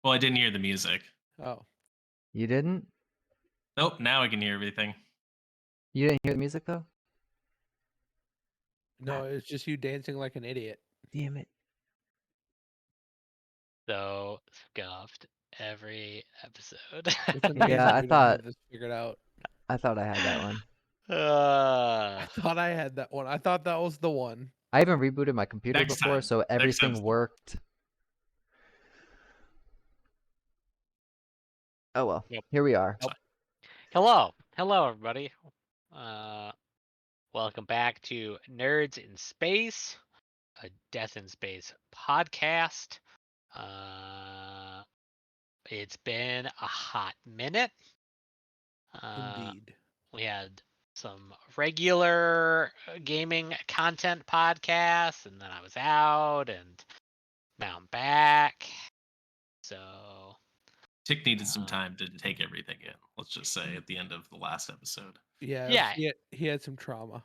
Well, I didn't hear the music. Oh. You didn't? Nope, now I can hear everything. You didn't hear the music though? No, it's just you dancing like an idiot. Damn it. So scuffed every episode. It's amazing Yeah, I you don't thought have this figured out. I had that one. I thought I had that one. I thought that was the one. I even rebooted my computer Next before, time. so Next everything episode. worked. Oh well. Yep. Here we are. Nope. Hello, everybody. Welcome back to Nerds in Space, a Death in Space podcast. It's been a hot minute. Indeed. We had some regular gaming content podcasts, and then I was out, and now I'm back. So Tick needed some time to take everything in. Let's just say at the end of the last episode. Yeah. He had some trauma.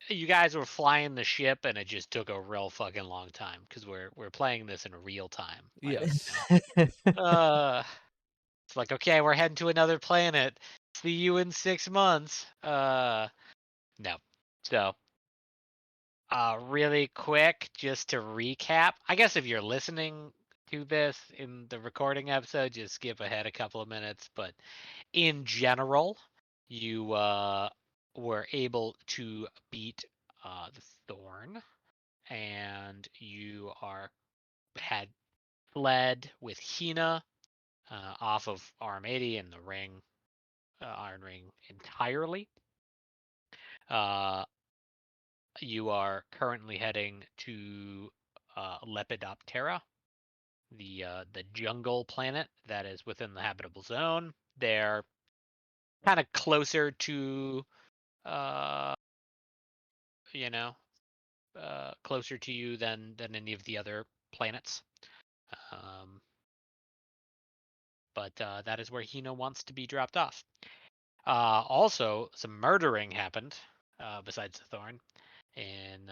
you guys were flying the ship, and it just took a real fucking long time because we're playing this in real time. Yes. It's like, okay, we're heading to another planet. See you in 6 months. No. So, really quick, just to recap. I guess if you're listening to this in the recording episode, just skip ahead a couple of minutes. But in general, you were able to beat the Thorn, and you had fled with Hina off of RM80 and the ring, Iron Ring entirely. You are currently heading to Lepidoptera, the jungle planet that is within the habitable zone. They're kind of closer to, closer to you than any of the other planets. But that is where Hina wants to be dropped off. Also, some murdering happened besides the Thorn, and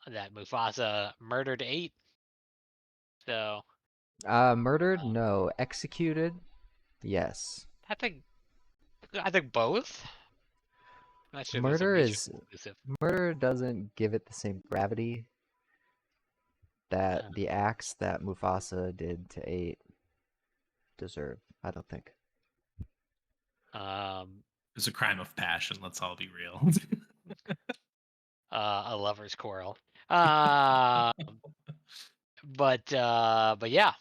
that Mufasa murdered 8. So Murdered? No. Executed? Yes. I think both. I'm not sure there's a Murder mutually is exclusive. murder doesn't give it the same gravity that the acts that Mufasa did to 8 deserve. I don't think. It's a crime of passion. Let's all be real. A lover's quarrel. But yeah.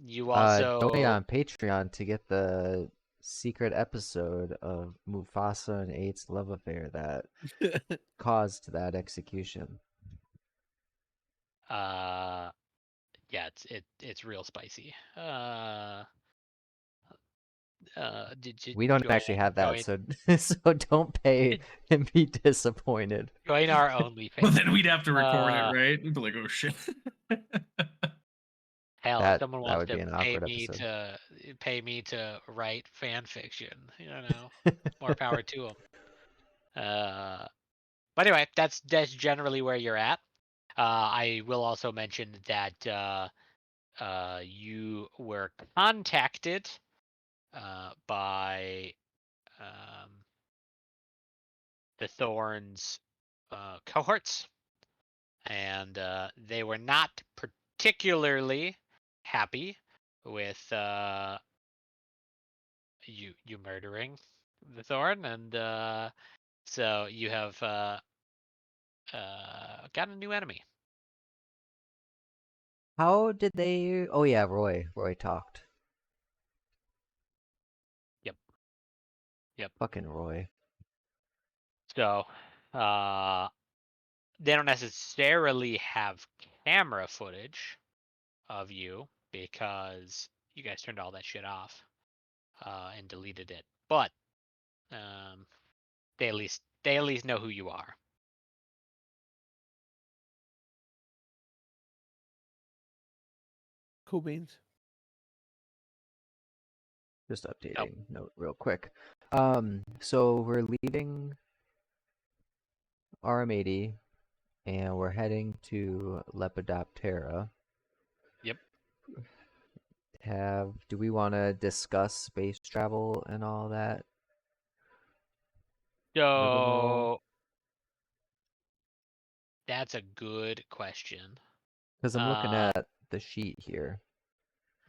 You also donate on Patreon to get the secret episode of Mufasa and 8's love affair that caused that execution. Yeah, it's real spicy. We don't actually have that, so don't pay and be disappointed. Join our OnlyFans. Well, then we'd have to record it, right? We'd be like, oh shit. Hell, if someone wants to pay me to write fan fiction, more power to them. But anyway, that's generally where you're at. I will also mention that you were contacted by the Thorn's cohorts, and they were not particularly happy with you murdering the Thorn, and so you have got a new enemy. How did they? Oh yeah, Roy talked. Yep. Fucking Roy. So, they don't necessarily have camera footage of you because you guys turned all that shit off and deleted it. But they at least know who you are. Cool beans. Just updating note real quick. So we're leaving RM80 and we're heading to Lepidoptera. Yep. have. Do we want to discuss space travel and all that? Rigmarole? So that's a good question. Because I'm looking at the sheet here.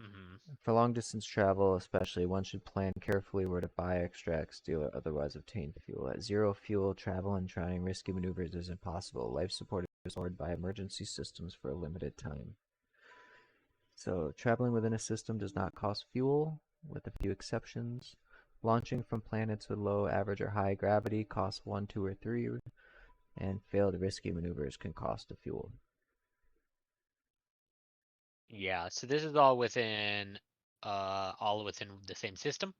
Mhm. For long distance travel, especially, one should plan carefully where to buy, extract, steal, or otherwise obtain fuel. At zero fuel, travel and trying risky maneuvers is impossible. Life support is restored by emergency systems for a limited time. So, traveling within a system does not cost fuel, with a few exceptions. Launching from planets with low, average, or high gravity costs 1, 2, or 3, and failed risky maneuvers can cost a fuel. Yeah, so this is all within the same system.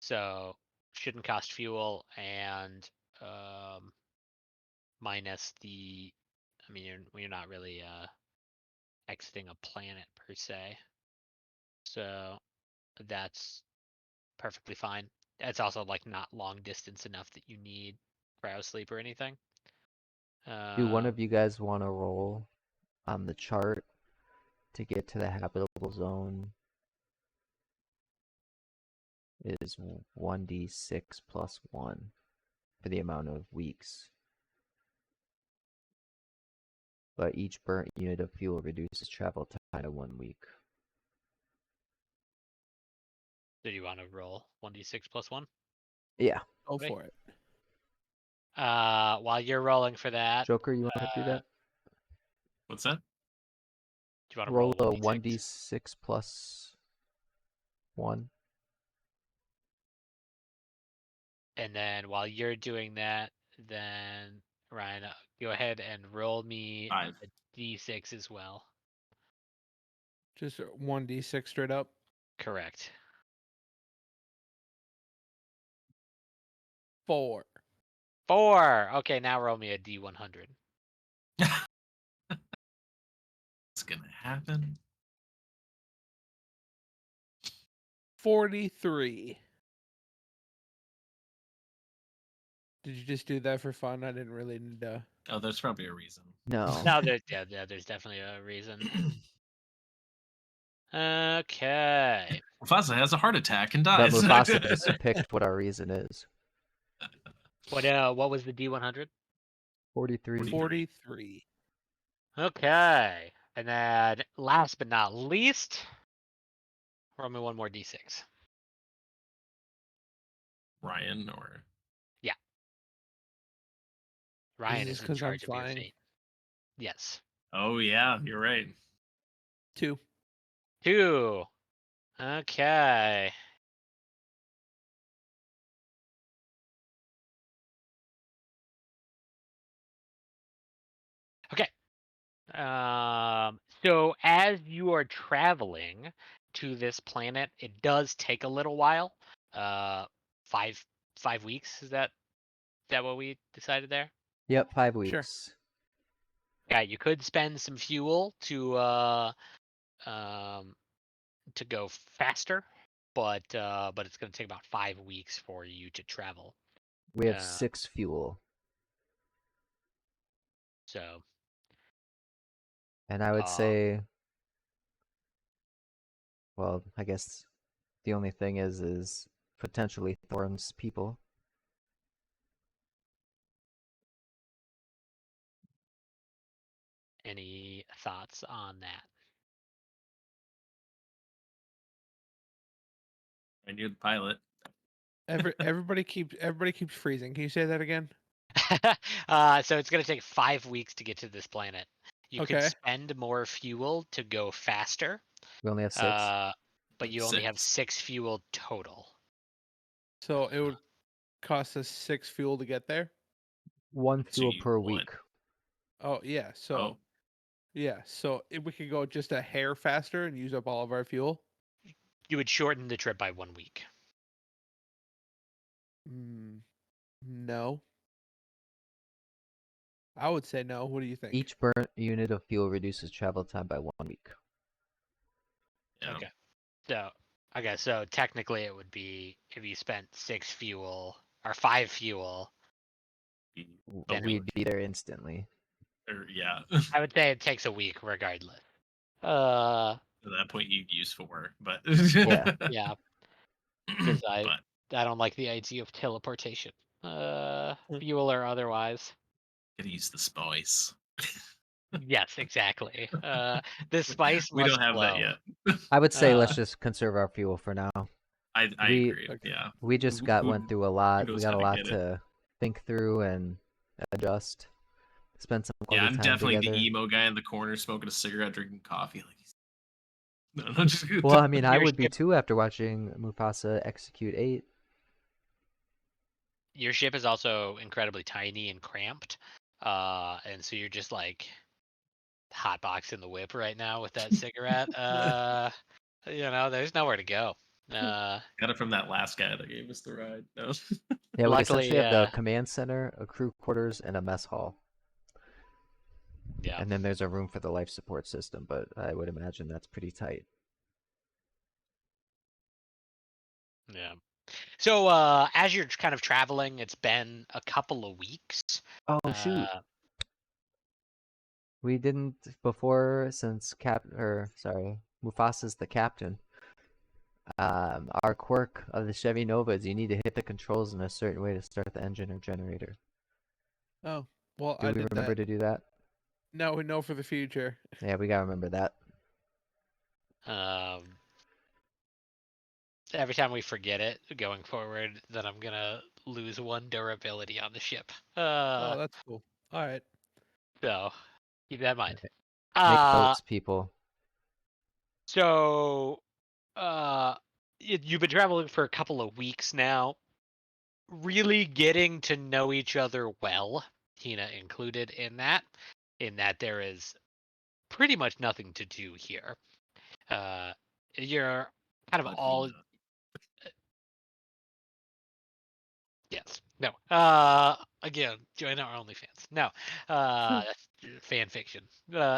So shouldn't cost fuel and minus the I mean you're not really exiting a planet per se. So that's perfectly fine. It's also like not long distance enough that you need cryo sleep or anything. Do one of you guys want to roll on the chart to get to the habitable zone? Is 1d6 plus 1 for the amount of weeks. But each burnt unit of fuel reduces travel time to 1 week. Do you want to roll 1d6 plus 1? Yeah. Go Okay. for it. While you're rolling for that, Joker, you want to do that? What's that? do you want to Roll roll a 1d6? 1d6 plus 1. And then while you're doing that, then Ryan, go ahead and roll me 5. a d6 as well. Just 1d6 straight up. Correct. 4. 4. Okay, now roll me a d100. It's gonna happen. 43. Did you just do that for fun? I didn't really need to. Oh, there's probably a reason. No. No, there's definitely a reason. Okay. Mufasa has a heart attack and But dies. Mufasa just picked what our reason is. What was the d100? 43. 43. Okay. And then last but not least, roll me one more d6. Ryan or Ryan this is in 'cause I'm charge of your flying? fate. Yes. oh yeah, you're right. 2. 2. Okay. Okay. So as you are traveling to this planet, it does take a little while. 5 weeks. Is that what we decided there? Yep, 5 Sure. weeks. Yeah, you could spend some fuel to go faster, but it's going to take about 5 weeks for you to travel. We have Uh, 6 fuel. So And I would say, well, I guess the only thing is potentially Thorn's people. any thoughts on that? I knew the pilot. Everybody keeps freezing. Can you say that again? So it's going to take 5 weeks to get to this planet. You could Okay. spend more fuel to go faster, We only have 6. but you only have 6. 6 fuel total. So it would cost us 6 fuel to get there. 1 So fuel you per want- week. Oh yeah. So Oh, yeah. So if we could go just a hair faster and use up all of our fuel. You would shorten the trip by 1 week. No. I would say no. What do you think? Each burnt unit of fuel reduces travel time by 1 week. yeah. Okay. So technically it would be if you spent 6 fuel or 5 fuel. A Then week. We'd be there instantly. Or, yeah. I would say it takes a week regardless. At that point, you'd use 4, but Yeah. Yeah, because I but don't like the idea of teleportation, fuel or otherwise. gotta use the spice. Yes, exactly. The spice We don't must have that flow. yet. I would say let's Uh, just conserve our fuel for now. I We agree. Okay. Yeah. we just went through a Who lot. We knows got how a to lot get it? to think through and adjust. Spend some Yeah, quality I'm time definitely together. the emo guy in the corner smoking a cigarette, drinking coffee. Like, no, just Well, I mean, I your would be ship, too after watching Mufasa execute 8. your ship is also incredibly tiny and cramped, and so you're just like hotboxing the whip right now with that cigarette. There's nowhere to go. Uh, got it from that last guy that gave us the ride. No. Yeah, we essentially luckily, have the command center, a crew quarters, and a mess hall. yeah, And then there's a room for the life support system, but I would imagine that's pretty tight. yeah. So as you're kind of traveling, it's been a couple of weeks. Oh shoot, Uh, we didn't before since Mufasa's the captain. Our quirk of the Chevy Nova is you need to hit the controls in a certain way to start the engine or generator. Oh, well, Do I we did remember that. to do that? Now we know for the future. Yeah, we gotta remember that. um, every time we forget it going forward, then I'm gonna lose 1 durability on the ship. Oh, that's cool. All right. So keep that in mind. Alright. Make Uh, notes, people. so you've been traveling for a couple of weeks now, really getting to know each other well, Hina included in that there is pretty much nothing to do here. Uh, you're kind of But all Hina. yes. No. Again, join our OnlyFans. No. That's fan fiction.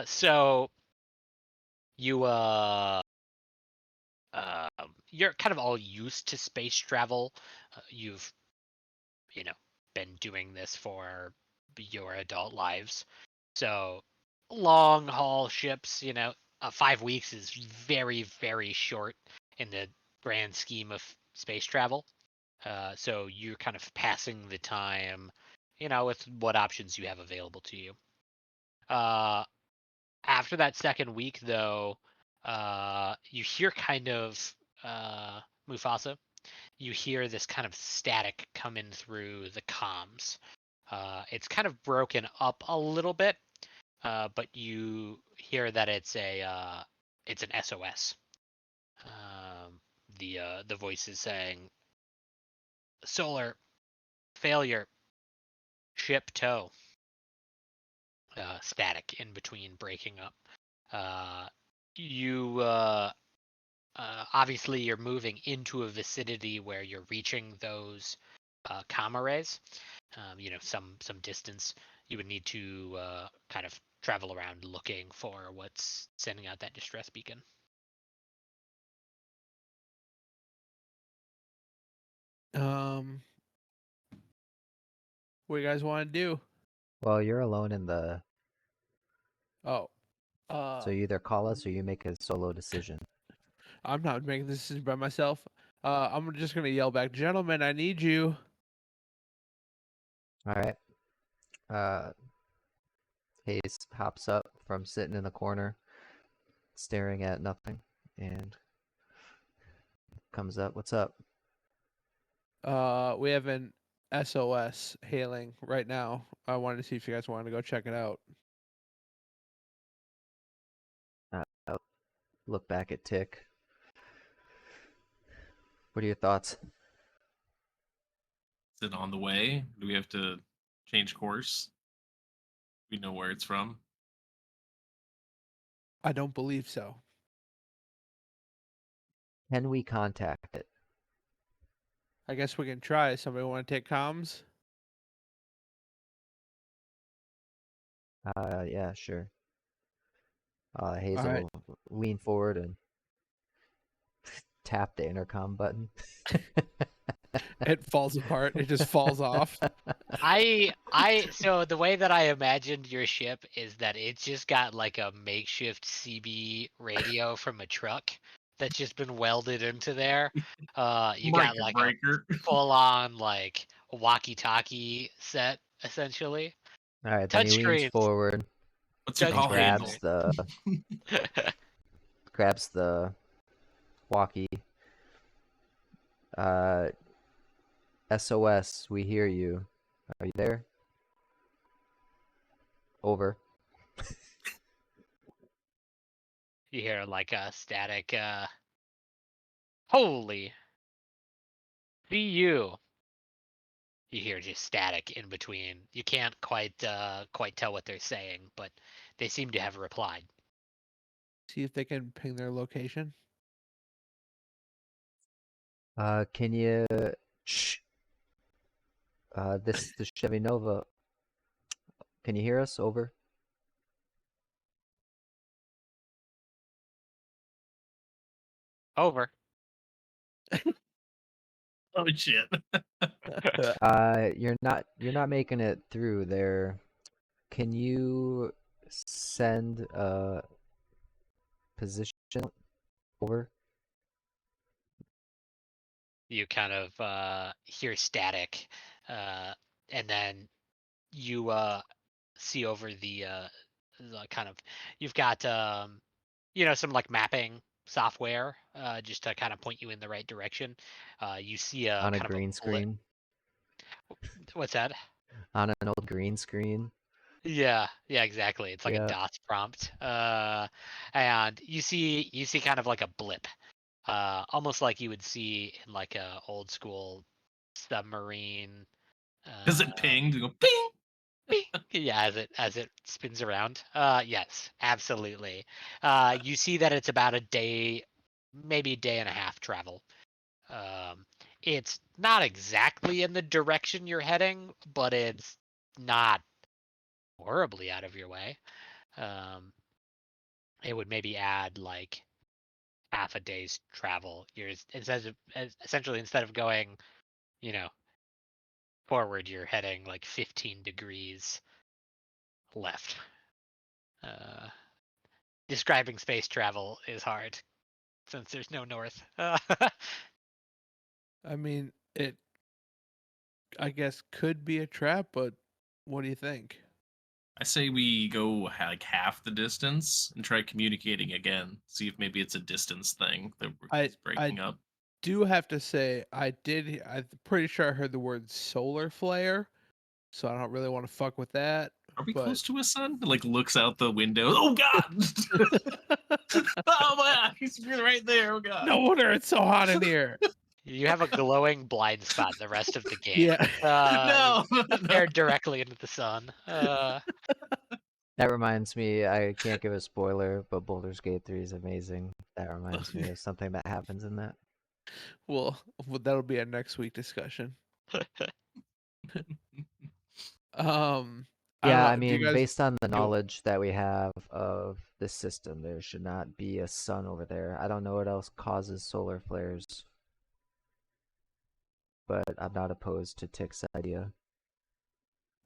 So you you're kind of all used to space travel. You've you know been doing this for your adult lives. So long haul ships, 5 weeks is very, very short in the grand scheme of space travel. So you're kind of passing the time, with what options you have available to you. Uh, After that second week, though, you hear kind of Mufasa. You hear this kind of static coming through the comms. It's kind of broken up a little bit, but you hear that it's an SOS. The voice is saying, "Solar failure, ship tow." Static in between breaking up. You obviously you're moving into a vicinity where you're reaching those comma rays. Some distance. You would need to kind of travel around looking for what's sending out that distress beacon. Um, what you guys want to do? Well, you're alone in the. Oh, So you either call us or you make a solo decision. I'm not making this decision by myself. I'm just gonna yell back, gentlemen, I need you. All right. Uh, Hayes hops up from sitting in the corner, staring at nothing, and comes up. What's up? We have an SOS hailing right now. I wanted to see if you guys wanted to go check it out. I'll look back at Tick. What are your thoughts? Is it on the way? Do we have to change course? We know where it's from. I don't believe so. Can we contact it? I guess we can try. Somebody want to take comms? Yeah, sure. All Hazel right. will lean forward and tap the intercom button. It falls apart. It just falls off. So the way that I imagined your ship is that it's just got like a makeshift CB radio from a truck that's just been welded into there. You got Market like a breaker. full on like walkie-talkie set essentially. All right, then he leans Touchscreens. forward What's your and call handle? grabs the walkie. Uh, SOS, we hear you. Are you there? Over. You hear like a static holy see you. You hear just static in between. You can't quite tell what they're saying, but they seem to have replied. See if they can ping their location. Can you? Shh. This is the Chevy Nova. Can you hear us? Over. Over. Oh shit. You're not making it through there. Can you send a position over? You kind of hear static, and then you see over the kind of you've got some like mapping software just to kind of point you in the right direction. You see a On a kind of a green blip. screen? What's that? On an old green screen? Yeah, exactly. It's like a Yeah. DOS prompt. And you see kind of like a blip. Almost like you would see in like a old school submarine. Does it ping? Go ping. Beep. Yeah, as it spins around. Yes, absolutely. You see that it's about a day, maybe a day and a half travel. Um, it's not exactly in the direction you're heading, but it's not horribly out of your way. Um, it would maybe add like half a day's travel. Instead of going, you know, forward, you're heading like 15 degrees left. Uh, Describing space travel is hard since there's no north. I mean, it. I guess could be a trap, but what do you think? I say we go like half the distance and try communicating again. See if maybe it's a distance thing that I is breaking up. do have to say I'm pretty sure I heard the word solar flare, so I don't really want to fuck with that. Are we But close to a sun? It, like looks out the window. Oh god! Oh my god, he's right there. Oh god. no wonder it's so hot in here. You have a glowing blind spot the rest of the game. Yeah. No, no. Stared directly into the sun. That reminds me, I can't give a spoiler, but Baldur's Gate 3 is amazing. That reminds me of something that happens in that. Well, that'll be a next week discussion. Um, I don't Yeah, I know. Do you mean, guys? based on the do- knowledge that we have of the system, there should not be a sun over there. I don't know what else causes solar flares, but I'm not opposed to Tick's idea.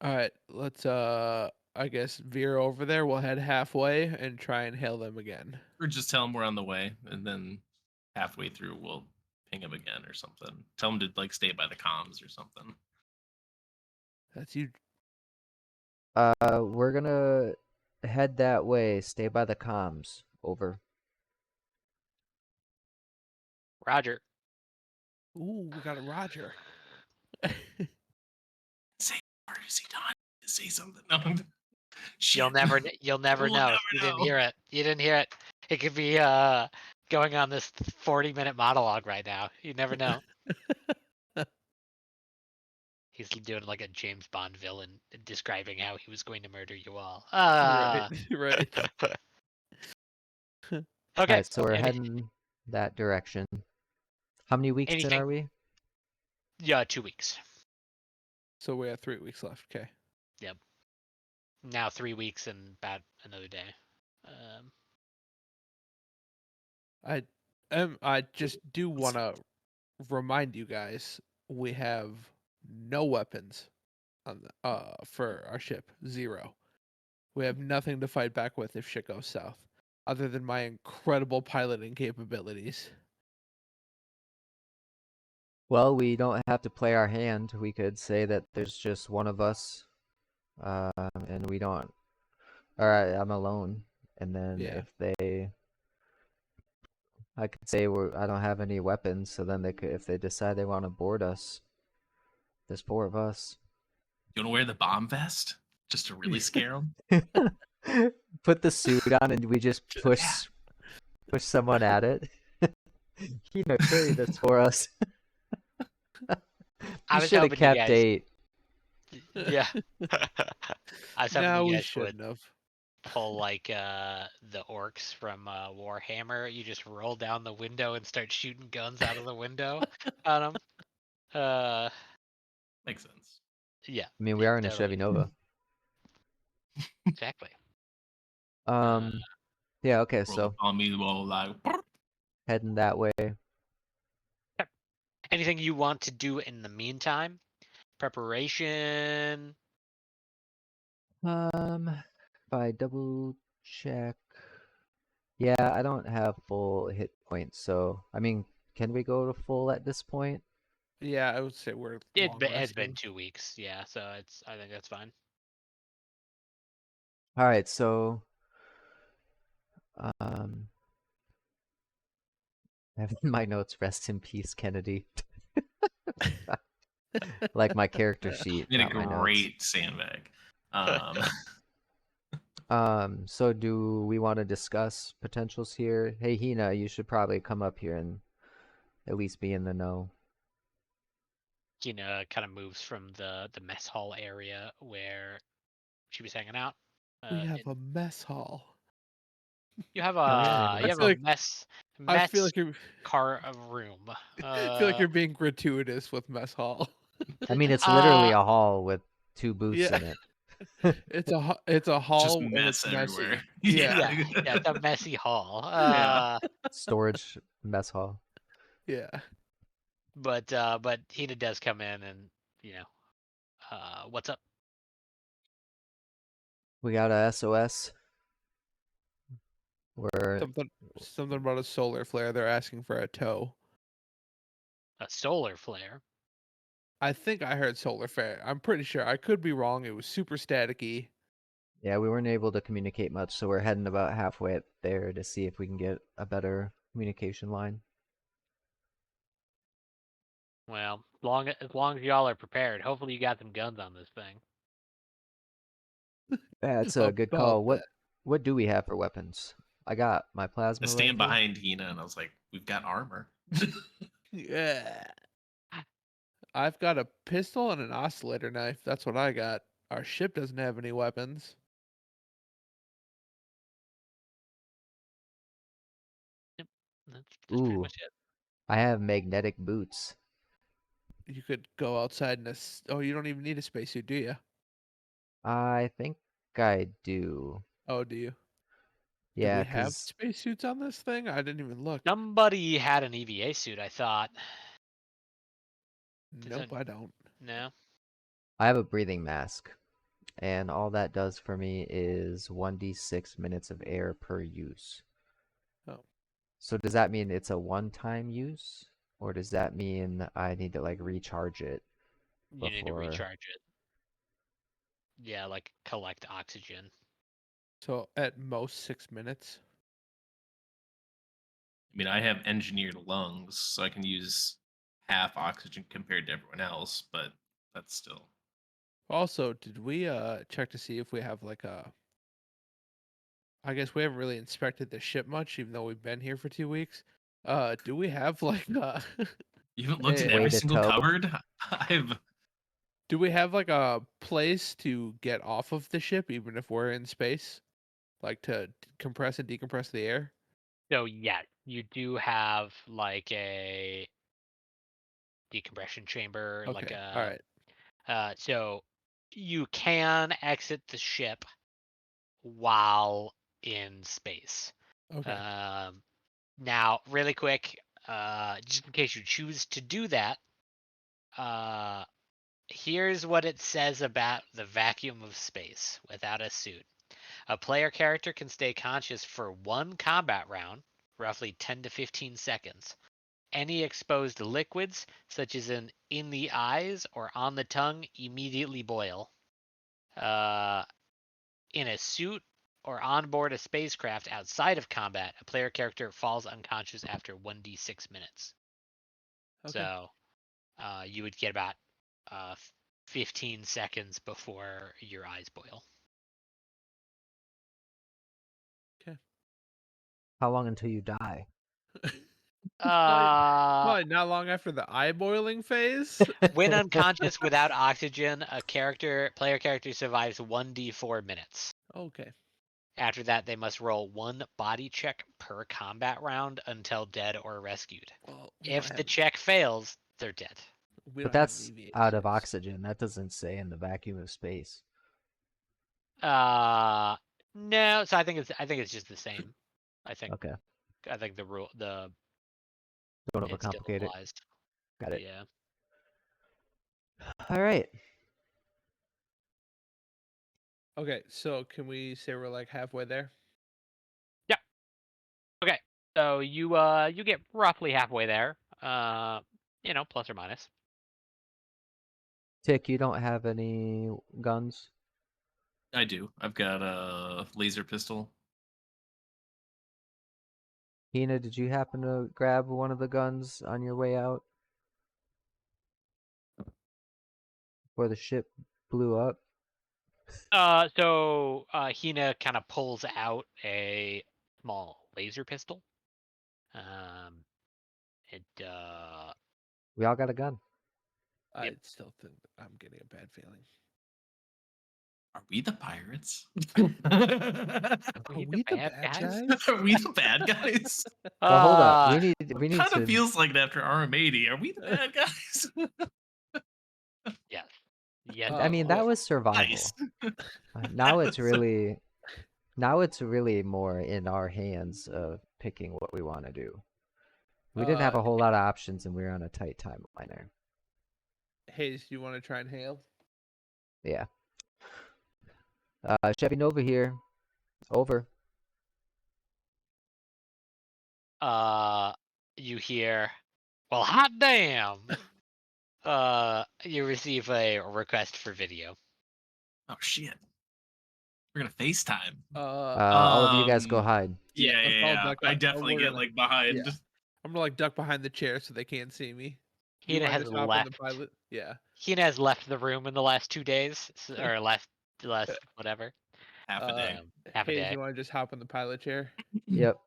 All right, let's I guess veer over there. We'll head halfway and try and hail them again. Or just tell him we're on the way, and then halfway through we'll ping him again or something. Tell him to like stay by the comms or something. That's you. We're gonna head that way. Stay by the comms. Over. Roger. Ooh, we got a Roger. Say, or is he done? Say something. No. Shit. You'll never We'll know. never You didn't know. hear it. You didn't hear it. It could be going on this 40-minute monologue right now. You never know. He's doing like a James Bond villain describing how he was going to murder you all. Right, right. Okay. Alright, so we're Any- heading that direction. How many weeks in anything? are we? Yeah, 2 weeks. So we have 3 weeks left. Okay. Now 3 weeks and about another day. I just do want to remind you guys we have no weapons. on for our ship. 0. We have nothing to fight back with if shit goes south, other than my incredible piloting capabilities. Well, we don't have to play our hand. We could say that there's just one of us, and we don't. All right, I'm alone. And then Yeah. if they, I could say I don't have any weapons. So then they could, if they decide they want to board us, there's 4 of us. You want to wear the bomb vest just to really scare them? Put the suit on and we just push someone at it. Hina, carry this for us. I You was should have hoping you kept guys. 8. Yeah. I was hoping No, you we guys would shouldn't have. pull like the orcs from Warhammer. You just roll down the window and start shooting guns out of the window at them. Makes sense. Yeah, I mean, we yeah, are in a totally. Chevy Nova. Exactly. Yeah, okay, Roll so on me while like. heading that way. Anything you want to do in the meantime? Preparation. If I double check. Yeah, I don't have full hit points, so I mean, can we go to full at this point? Yeah, I would say we're long It's been resting. 2 weeks, yeah. So I think that's fine. All right, so um, I have in my notes, rest in peace, Kennedy. Like my character sheet, Made a not my notes. great sandbag. So do we want to discuss potentials here? Hey, Hina, you should probably come up here and at least be in the know. Hina kind of moves from the mess hall area where she was hanging out. We have And a mess hall. you have yeah, a I feel like- mess I feel like you're. car of room. I feel like you're being gratuitous with mess hall. I mean, it's literally Uh, a hall with 2 booths Yeah. in it. It's a hall Just and mess it's everywhere. messy. yeah, it's a messy hall. Yeah. Storage mess hall. Yeah. But Hina does come in and what's up? We got a SOS. We're Something about a solar flare. They're asking for a tow. A solar flare. I think I heard solar flare. I'm pretty sure. I could be wrong. It was super staticky. yeah, we weren't able to communicate much, so we're heading about halfway there to see if we can get a better communication line. Well, as long as y'all are prepared, hopefully you got some guns on this thing. Yeah, it's a good About call. that. What do we have for weapons? I got my I plasma stand rifle. behind Hina and I was like, we've got armor. Yeah. I've got a pistol and an oscillator knife. That's what I got. Our ship doesn't have any weapons. That's pretty Ooh, much it. I have magnetic boots. You could go outside in a. Oh, you don't even need a spacesuit, do you? I think I do. Oh, do you? Do Yeah, we have 'cause spacesuits on this thing? I didn't even look. Somebody had an EVA suit, I thought. Nope, I don't. No. I have a breathing mask, and all that does for me is 1d6 minutes of air per use. Oh. So does that mean it's a one-time use, or does that mean I need to like recharge it You need to before? recharge it. Yeah, like collect oxygen. So at most 6 minutes. I mean, I have engineered lungs, so I can use half oxygen compared to everyone else, but that's still. Also, did we check to see if we have like a? I guess we haven't really inspected the ship much, even though we've been here for 2 weeks. Do we have like You haven't looked in Hey, Way every to single toe. cupboard? I've. do we have like a place to get off of the ship, even if we're in space, like to compress and decompress the air? So yeah, you do have like a decompression chamber, like Okay, all right. so you can exit the ship while in space. Okay. Now, really quick, just in case you choose to do that, Here's what it says about the vacuum of space without a suit. A player character can stay conscious for one combat round, roughly 10 to 15 seconds. Any exposed liquids, such as in the eyes or on the tongue, immediately boil. In a suit or on board a spacecraft outside of combat, a player character falls unconscious after 1d6 minutes. Okay. So you would get about 15 seconds before your eyes boil. How long until you die? Probably not long after the eye boiling phase. When unconscious without oxygen, a player character survives 1d4 minutes. Okay. After that, they must roll one body check per combat round until dead or rescued. Well, we If don't the have check fails, they're dead. we But don't have that's an out of EVA6. oxygen. That doesn't say in the vacuum of space. No, so I think it's just the same. I think Okay. the rule Don't it still overcomplicate it. applies. Got it. Yeah. All right. Okay, so can we say we're like halfway there? Okay. So you get roughly halfway there. Plus or minus. Tick, you don't have any guns? I do. I've got a laser pistol. Hina, did you happen to grab one of the guns on your way out? Before the ship blew up? So Hina kind of pulls out a small laser pistol. We all got a gun. I Yep. still think that I'm getting a bad feeling. Are we the pirates? Are we the bad guys? Are we the bad guys? Well, hold up. Uh, We need Kind of to. feels like it after RM80. Are we the bad guys? yes. Yes. I mean, that was survival. Nice. Now it's really, more in our hands of picking what we want to do. We didn't have a whole lot of options, and we were on a tight timeline there. Hayes, do you want to try and hail? Yeah. Chevy Nova here. Over. You hear, well, hot damn. You receive a request for video. Oh shit. We're gonna FaceTime. All of you guys go hide. Yeah, let's all duck I up. definitely We're get gonna- like behind. yeah. I'm gonna like duck behind the chair so they can't see me. You Hina wanna has just hop on left. the pilot? Yeah. Hina has left the room in the last 2 days, or last whatever. Half a day. Half a Hayes, day. you wanna just hop on the pilot chair? Yep.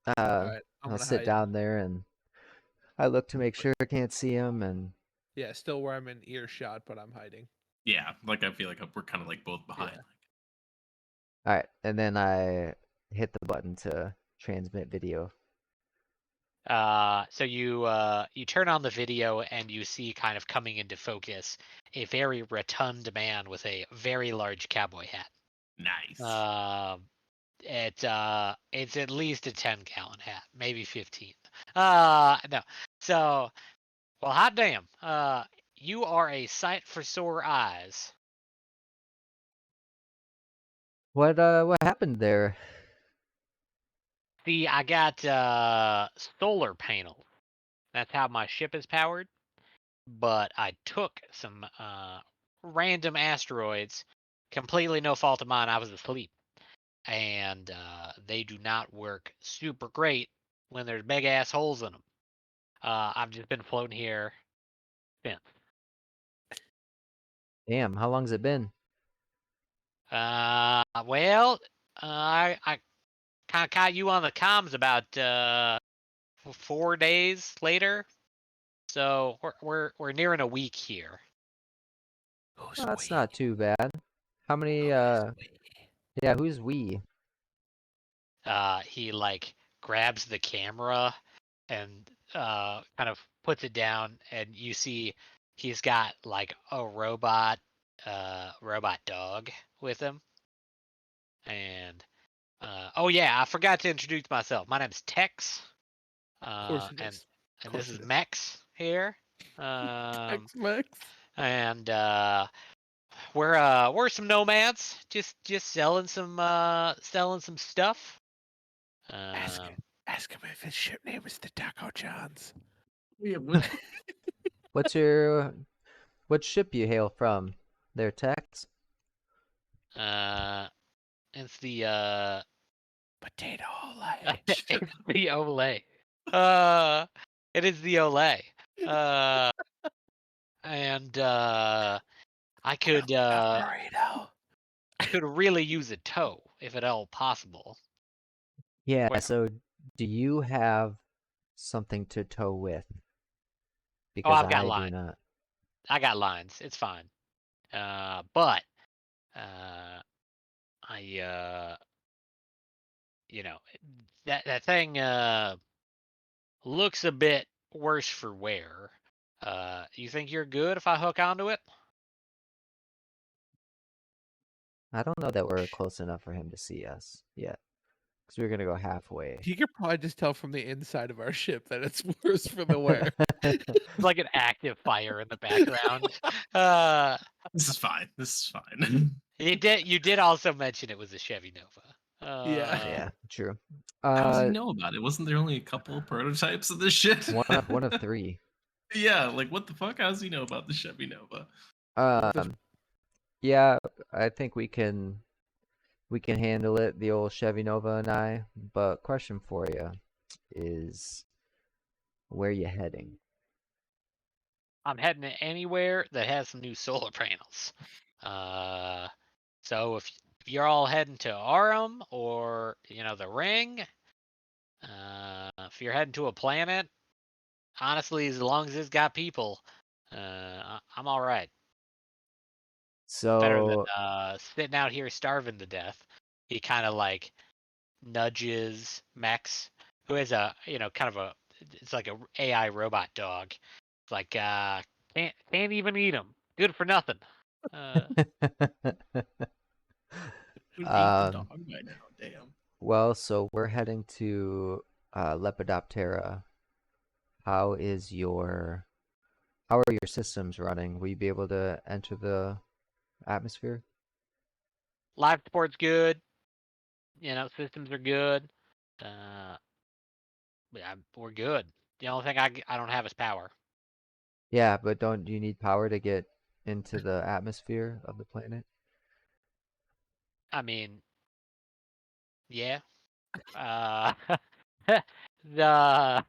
Alright, I'm I'll gonna sit hide. down there and I look to make sure I can't see him, and Yeah, still where I'm in earshot, but I'm hiding. Yeah, like I feel like we're kind of like both behind. Yeah. all right, and then I hit the button to transmit video. So you turn on the video and you see kind of coming into focus a very rotund man with a very large cowboy hat. Nice. It's at least a 10-gallon hat, maybe 15. No. So, well, hot damn. You are a sight for sore eyes. What happened there? See, I got solar panels. That's how my ship is powered. But I took some random asteroids, completely no fault of mine. I was asleep, and they do not work super great when there's big ass holes in them. I've just been floating here since. Damn, how long's it been? Well, I kind of caught you on the comms about 4 days later, so we're nearing a week here. Who's Oh, that's we? not too bad. How many? Who is we? Yeah, who's we? He like grabs the camera and kind of puts it down, and you see he's got like a robot dog with him. And oh yeah, I forgot to introduce myself. My name's Tex. Of course it and is. and course this is it is. Max here. X-Max. and we're some nomads, just selling some stuff. Ask Um, ask him if his ship name is the Taco Johns. Yeah, what? What ship you hail from? Their Tex? it's the Potato Olay. it's the Olay. Uh, it is the Olay. And I could Burrito. really use a tow if at all possible. Yeah, Wait, so do you have something to tow with? oh, Because I've got I do lines. not. I got lines. It's fine. But I that thing looks a bit worse for wear. You think you're good if I hook onto it? I don't know that we're close enough for him to see us yet. Because we're gonna go halfway. He could probably just tell from the inside of our ship that it's worse for the wear. It's like an active fire in the background. Uh, This is fine. This is fine. you did also mention it was a Chevy Nova. Yeah. Yeah, true. How does he know about it? Wasn't there only a couple prototypes of this shit? One of three. Yeah, like what the fuck? How does he know about the Chevy Nova? Yeah, I think we can handle it, the old Chevy Nova and I. But question for you is, where you heading? I'm heading to anywhere that has some new solar panels. So if you're all heading to Arum or the Ring, if you're heading to a planet, honestly, as long as it's got people, I'm all right. Better than So sitting out here starving to death. He kind of like nudges Mex, who is a kind of it's like a AI robot dog. It's like can't even eat him. Good for nothing. Would eat the um, dog by now. Damn. well, so we're heading to Lepidoptera. How is your how are your systems running? Will you be able to enter the atmosphere? Life support's good. Systems are good. Uh, yeah, we're good. The only thing I don't have is power. Yeah, but don't you need power to get into the atmosphere of the planet? I mean, yeah. Uh, the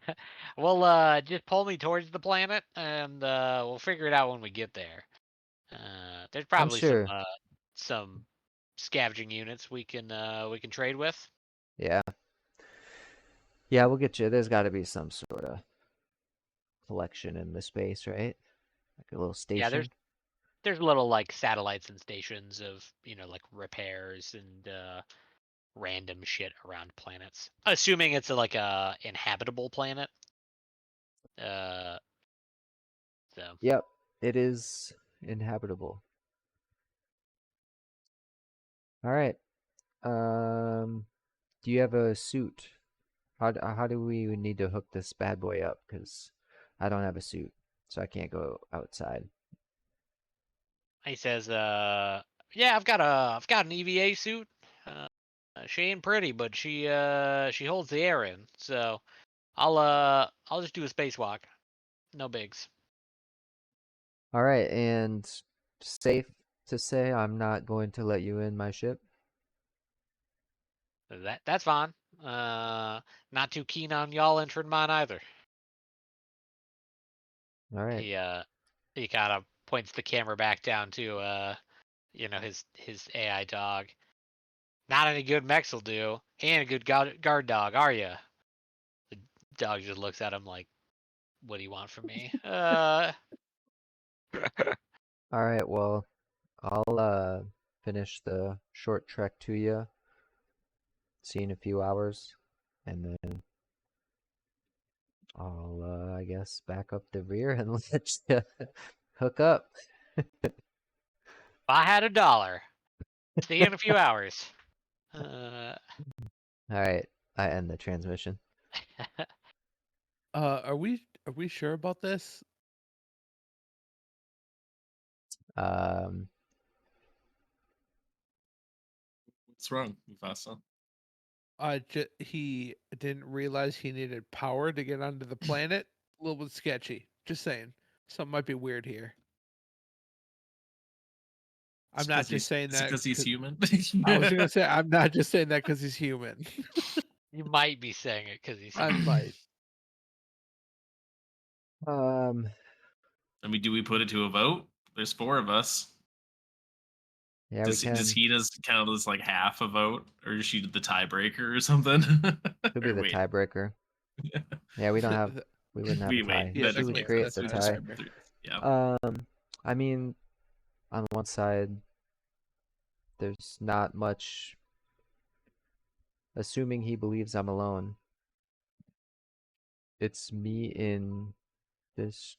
well, just pull me towards the planet, and we'll figure it out when we get there. There's I'm probably sure. some scavenging units we can trade with. Yeah. Yeah, we'll get you. There's got to be some sort of collection in the space, right? Like a little Yeah, station. there's little like satellites and stations of like repairs and random shit around planets. Assuming it's like a inhabitable planet. Uh, so Yep, it is inhabitable. All right. Do you have a suit? How do we need to hook this bad boy up? Because I don't have a suit, so I can't go outside. he says, yeah, I've got an EVA suit. Uh, she ain't pretty, but she holds the air in. So I'll just do a spacewalk. No bigs. All right, and safe to say I'm not going to let you in my ship. That's fine. Not too keen on y'all entering mine either. All right. He kind of points the camera back down to his AI dog. Not any good mechs will do. He ain't a good guard dog, are you? The dog just looks at him like, "What do you want from me?" All right. Well, I'll finish the short trek to you. See you in a few hours, and then I'll I guess back up the rear and let you hook up. If I had $1, see you in a few hours. Uh, All right. I end the transmission. Are we sure about this? Um, What's wrong, Mufasa? He didn't realize he needed power to get onto the planet. A little bit sketchy. Just saying, something might be weird here. I'm not just saying Is it that because he's 'cause- human? I was gonna say I'm not just saying that because he's human. You might be saying it because he's. I might. um, I mean, do we put it to a vote? There's 4 of us. yeah, we Does can. Hina's count as like half a vote, or is she the tiebreaker or something? Could be Or the wait, tiebreaker. Yeah, we don't have. We wouldn't have a wait. tie. Yeah, That She doesn't would make that's create sense. the an We just tie. icebreaker. yeah. I mean, on one side, there's not much. Assuming he believes I'm alone, it's me in this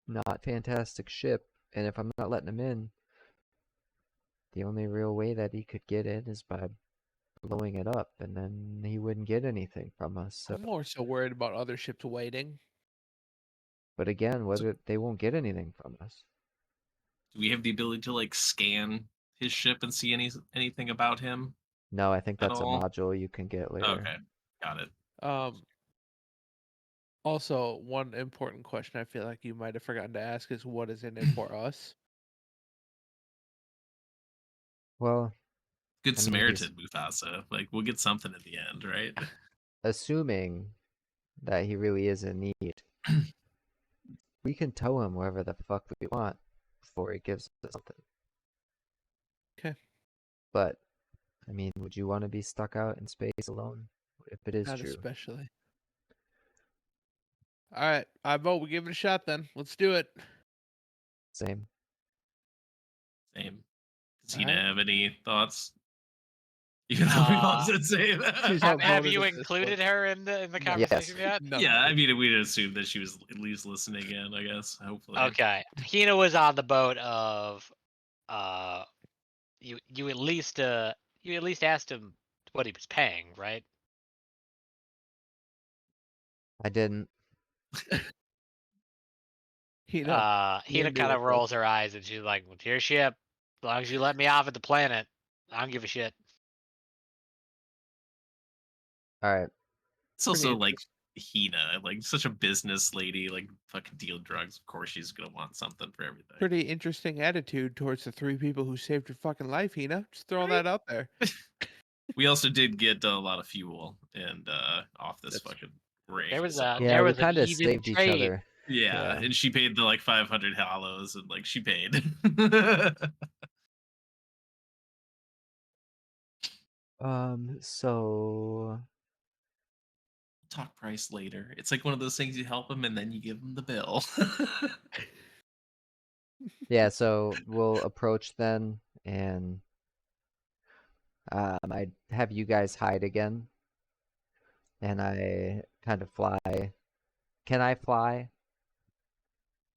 not fantastic ship, and if I'm not letting him in, the only real way that he could get in is by blowing it up, and then he wouldn't get anything from us. So, I'm more so worried about other ships waiting. but again, So, whether they won't get anything from us. do we have the ability to like scan his ship and see anything about him No, I think at that's a all? module you can get later. Okay, got it. Um. Also, one important question I feel like you might have forgotten to ask is what is in it for us? Well, Good I mean, he's Samaritan, Mufasa. Like we'll get something at the end, right? assuming that he really is in need. We can tow him wherever the fuck we want before he gives us something. Okay. But, I mean, would you want to be stuck out in space alone? If it is Not true. especially. All right, I vote we give it a shot then. Let's do it. Same. Same. Does All Hina right. have any thoughts? Even though we've all said same. She's Have outvoted you at this included point. her in the No. conversation yet? No. Yeah, I mean, we'd assume that she was at least listening in, I guess, hopefully. Okay. Hina was on the boat of uh you at least asked him what he was paying, right? I didn't. Hina, Hina kind of rolls her eyes and she's like, well, it's your ship. As long as you let me off at the planet, I don't give a shit. Alright. It's also Pretty like Hina, like such a business lady, like fucking deal drugs. Of course, she's gonna want something for everything. pretty interesting attitude towards the 3 people who saved your fucking life, Hina. Just throwing that out there. We also did get a lot of fuel and off this That's fucking rig. There was So a Yeah, there we was an kind of even saved each trade. other. yeah, Yeah. and she paid the like 500 hollows, and like she paid. So Talk price later. It's like one of those things you help them and then you give them the bill. yeah, so we'll approach then, and I have you guys hide again, and I kind of fly. Can I fly?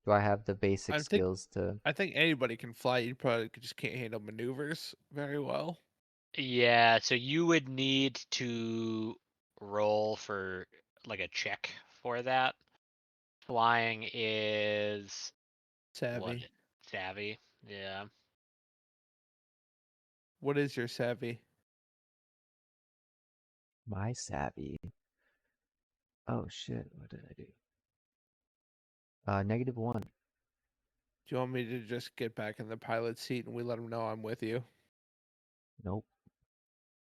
Do I have the basic I think skills to? I think anybody can fly. You probably just can't handle maneuvers very well. Yeah, so you would need to roll for like a check for that. Flying is what? Savvy. Savvy. Yeah. What is your savvy? My savvy. Oh shit! What did I do? -1. Do you want me to just get back in the pilot seat and we let them know I'm with you? Nope.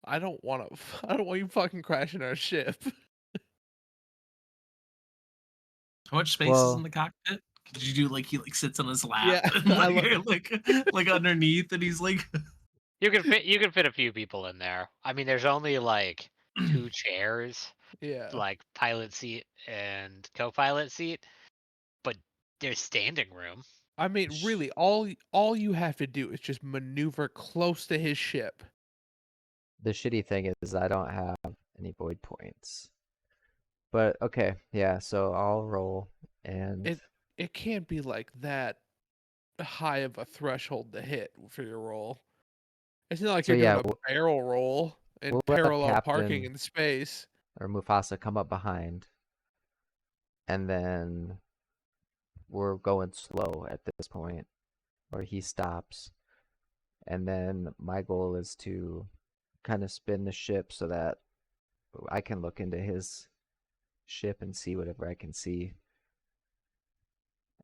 I don't want to. I don't want you fucking crashing our ship. How much space is in Well, the cockpit? Could you do like he like sits on his lap Yeah, and I like underneath and he's like You can fit a few people in there. I mean, there's only like 2 chairs, Yeah. like pilot seat and co-pilot seat, but there's standing room. I mean, really, all you have to do is just maneuver close to his ship. the shitty thing is I don't have any void points. But okay, yeah. So I'll roll, and It can't be like that high of a threshold to hit for your roll. It's not like so you're yeah, doing a barrel roll in we'll let parallel parking Captain in space. or Mufasa come up behind, and then we're going slow at this point. or he stops, and then my goal is to kind of spin the ship so that I can look into his ship and see whatever I can see,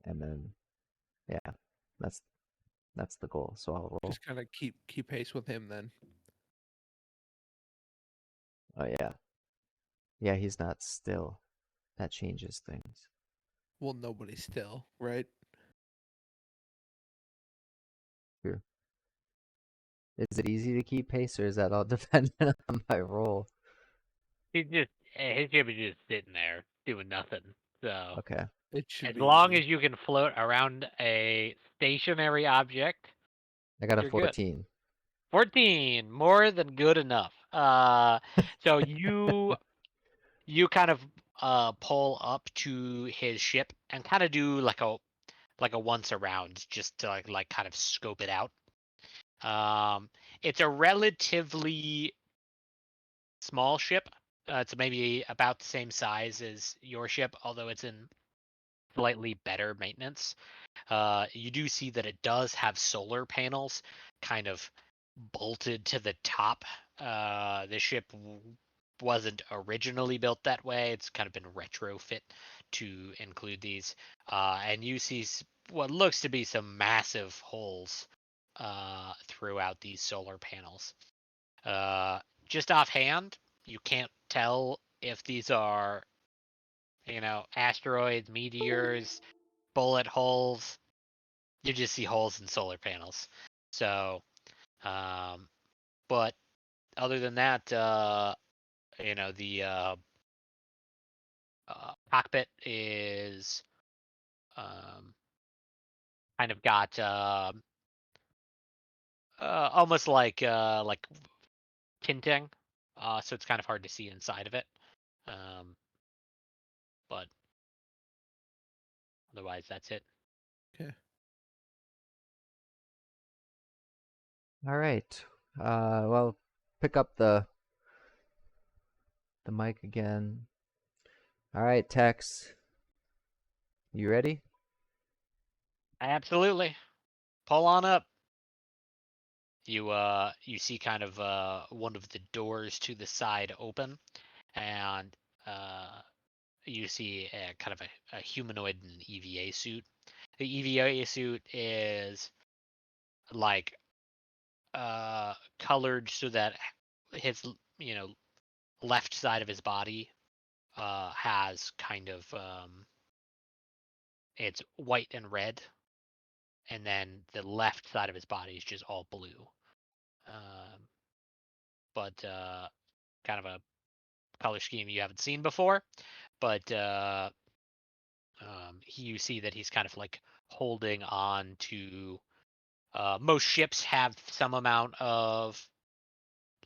and then yeah, that's the goal. So I'll roll. Just kind of keep pace with him then. Oh yeah, he's not still. That changes things. Well, nobody's still, right? True. Is it easy to keep pace, or is that all dependent on my roll? His ship is just sitting there doing nothing. So Okay. It should as be long easy. as you can float around a stationary object, I got a you're good. 14. 14, more than good enough. So you kind of pull up to his ship and kind of do like a once around just to like kind of scope it out. It's a relatively small ship. It's maybe about the same size as your ship, although it's in slightly better maintenance. You do see that it does have solar panels kind of bolted to the top. The ship wasn't originally built that way. It's kind of been retrofit to include these. And you see what looks to be some massive holes throughout these solar panels. Just offhand, you can't tell if these are, asteroids, meteors, bullet holes. You just see holes in solar panels. So, but other than that, the cockpit is kind of got almost like tinting, so it's kind of hard to see inside of it. But otherwise, that's it. Okay. All right. Well, pick up the mic again. All right, Tex. You ready? Absolutely. Pull on up. You see kind of one of the doors to the side open, and you see kind of a humanoid in an EVA suit. The EVA suit is like colored so that his left side of his body has kind of it's white and red, and then the left side of his body is just all blue. But kind of a color scheme you haven't seen before. But you see that he's kind of like holding on to. Most ships have some amount of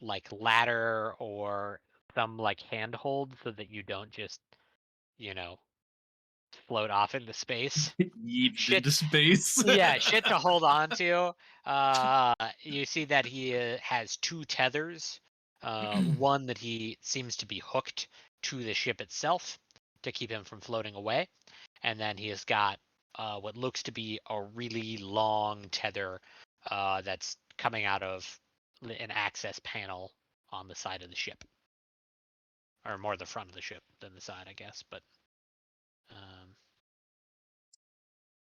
like ladder or some like handhold so that you don't just, you know, float off into space. Yeeted Shit. into space. Yeah, shit to hold on to. You see that he has two tethers. One that he seems to be hooked to the ship itself to keep him from floating away, and then he has got what looks to be a really long tether that's coming out of an access panel on the side of the ship, or more the front of the ship than the side, I guess. But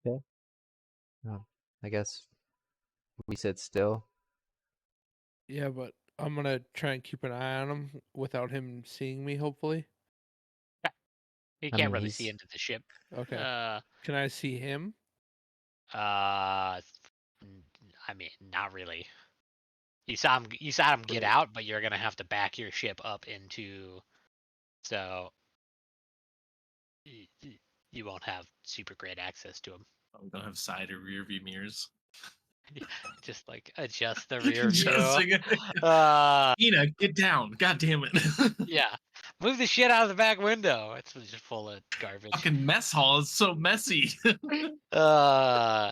Okay. I guess we sit still. Yeah, but I'm gonna try and keep an eye on him without him seeing me. Hopefully. you I can't mean, really see he's into the ship. Okay. Uh, Can I see him? I mean, not really. You saw him get Great. out, but you're gonna have to back your ship up into, so you won't have super great access to him. We don't have side or rear view mirrors. Just like adjust the rear view. Adjusting it. Hina, get down. God damn it. Yeah, move the shit out of the back window. It's just full of garbage. Fucking mess hall is so messy. Uh,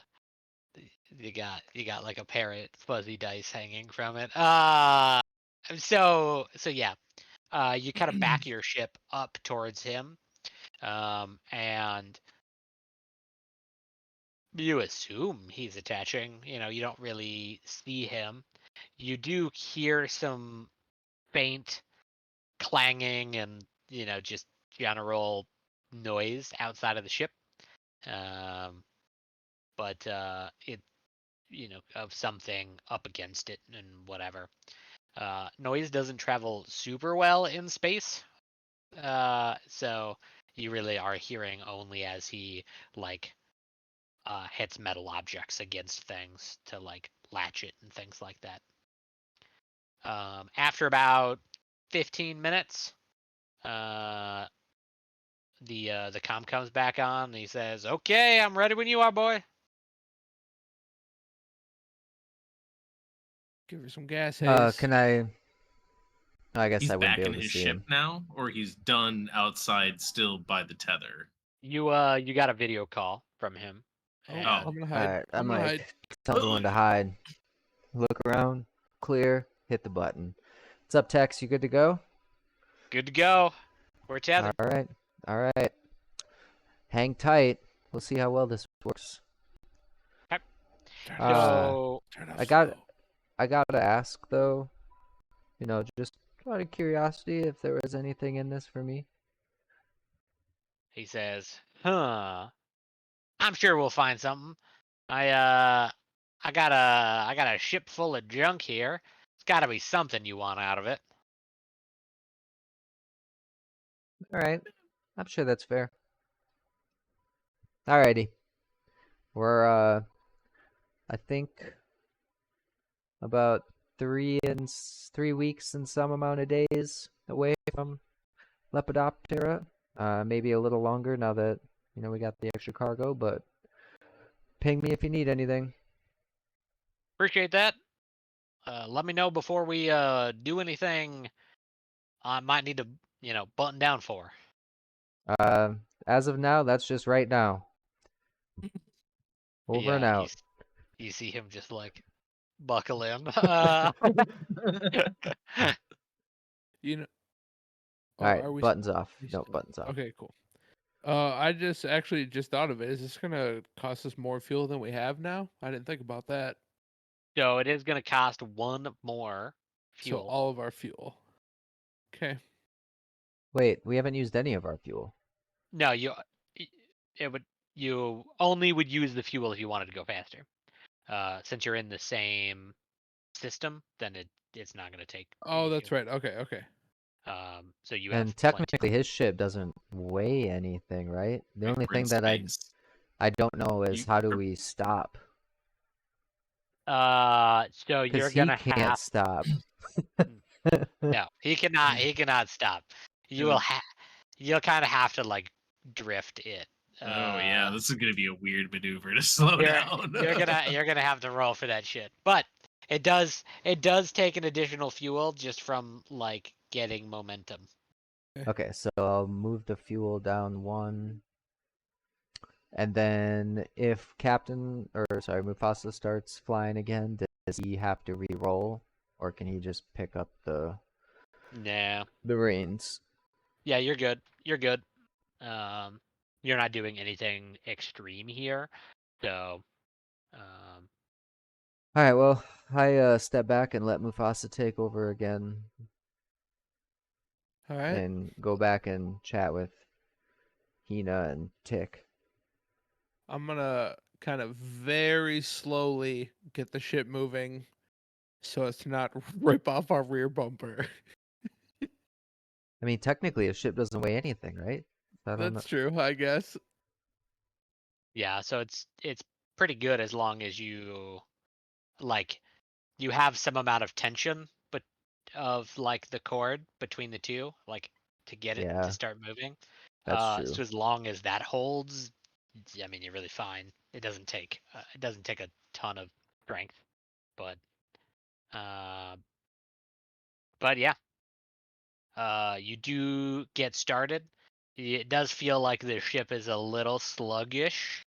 you got like a parrot fuzzy dice hanging from it. So yeah. You kind of back your ship up towards him, and You assume he's attaching. You don't really see him. You do hear some faint clanging and just general noise outside of the ship. But it of something up against it and whatever. Noise doesn't travel super well in space, so you really are hearing only as he like hits metal objects against things to like latch it and things like that. After about 15 minutes, the comm comes back on and he says, "Okay, I'm ready when you are, boy." Give her some gas, Hayes. Can I? I guess He's I wouldn't back be in able to his see ship him. now, or he's done outside still by the tether. You got a video call from him. Oh, And I'm gonna hide. Alright, I'm I'm gonna like, hide. tell everyone to hide. Look around, clear, hit the button. What's up, Tex? You good to go? good to go. We're tethered. Alright, alright. Hang tight. We'll see how well this works. Turn Uh, So turn off I got slow. I gotta ask though, just out of curiosity if there was anything in this for me. he says, "Huh. I'm sure we'll find something. I got a ship full of junk here. It's got to be something you want out of it." Alright. I'm sure that's fair. Alrighty. We're I think about 3 weeks and some amount of days away from Lepidoptera. Maybe a little longer now that we got the extra cargo, but ping me if you need anything. Appreciate that. Let me know before we do anything I might need to, button down for. As of now, that's just right now. Over and Yeah, out. you see him just like buckle in. You know. Oh, All right, are we? buttons off. We No, still? buttons off. Okay, cool. I just actually just thought of it. Is this gonna cost us more fuel than we have now? I didn't think about that. So it is going to cost one more So fuel. all of our fuel. Okay. Wait, we haven't used any of our fuel. No, you only would use the fuel if you wanted to go faster. Since you're in the same system, then it's not going to take Oh, any that's fuel. right. Okay, okay. So you And have plenty. technically, his ship doesn't weigh anything, right? The only We're in thing that space. I don't know is You- how do we stop? So you're Because he gonna can't have stop. no, he cannot. He cannot stop. You will you'll kind of have to like drift it. Oh yeah, this is gonna be a weird maneuver to slow You're down. you're gonna have to roll for that shit. But it does take an additional fuel just from like getting momentum. Okay, so I'll move the fuel down one. And then if Mufasa starts flying again, does he have to re-roll? Or can he just pick up the Nah. reins? Yeah, you're good. You're good. You're not doing anything extreme here. So Alright, well, I step back and let Mufasa take over again All right. and go back and chat with Hina and Tick. I'm gonna kind of very slowly get the ship moving so as to not rip off our rear bumper. I mean, technically, a ship doesn't weigh anything, right? I don't know. That's true, I guess. yeah, so it's pretty good as long as you like you have some amount of tension but of like the cord between the two, like to get it to Yeah, start moving. that's true. So as long as that holds, I mean, you're really fine. It doesn't take a ton of strength, but uh, but yeah, you do get started. It does feel like the ship is a little sluggish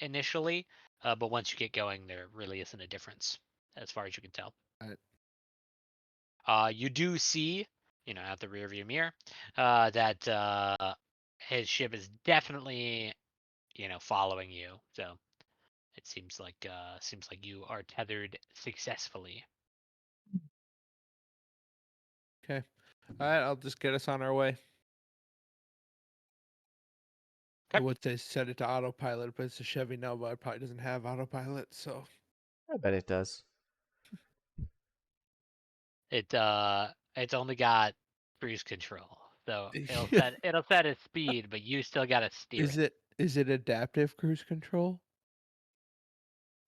initially, but once you get going, there really isn't a difference as far as you can tell. You do see, out the rearview mirror, that his ship is definitely, following you. So it seems like you are tethered successfully. Okay. All right, I'll just get us on our way. I Okay. would say set it to autopilot, but it's a Chevy Nova. It probably doesn't have autopilot, so I bet it does. It's only got cruise control, so it'll set its speed, but you still gotta steer it. is it adaptive cruise control?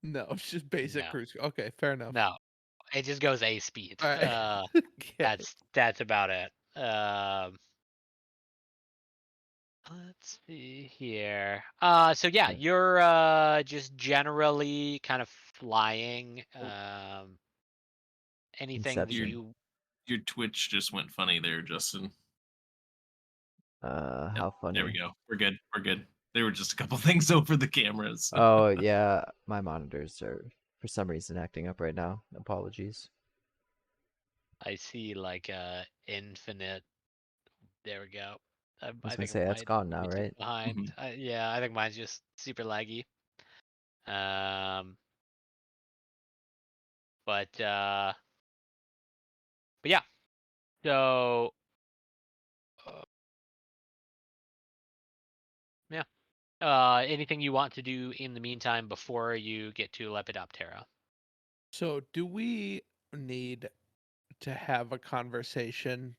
No, it's just basic No, cruise. Okay, fair enough. no, it just goes a speed. All right. Get it. That's about it. Let's see here. So yeah, Okay. you're just generally kind of flying. Anything that Inception. you Your Twitch just went funny there, Justin. Yep, How funny. there we go. We're good. We're good. There were just a couple things over the cameras. Oh yeah, my monitors are for some reason acting up right now. Apologies. I see like infinite. There we go. I was I gonna think say that's gone now, might be just right? behind. Mhm. Yeah, I think mine's just super laggy. But yeah. So yeah. Anything you want to do in the meantime before you get to Lepidoptera? So, do we need to have a conversation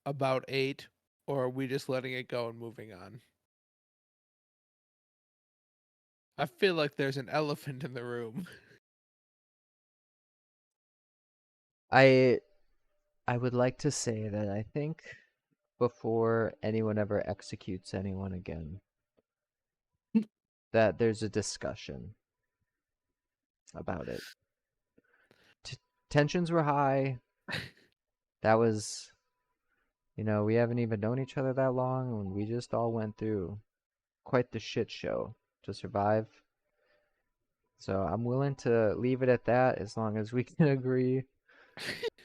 about 8, or are we just letting it go and moving on? I feel like there's an elephant in the room. I would like to say that I think before anyone ever executes anyone again, that there's a discussion about it. Tensions were high. That was, we haven't even known each other that long, and we just all went through quite the shit show to survive. So I'm willing to leave it at that as long as we can agree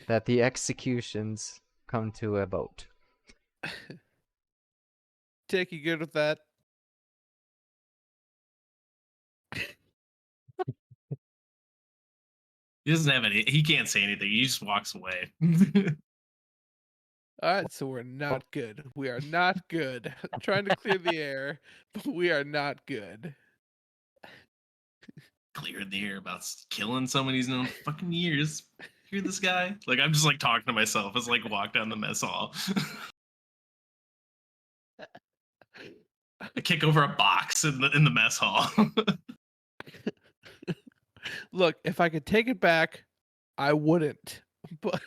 that the executions come to a vote. Tick, you good with that? He doesn't have any. He can't say anything. He just walks away. All right, so we're not good. We are not good. I'm trying to clear the air, but we are not good. Cleared the air about killing someone he's known for fucking years. Hear this guy? Like I'm just like talking to myself as like walk down the mess hall. I kick over a box in the mess hall. Look, if I could take it back, I wouldn't. But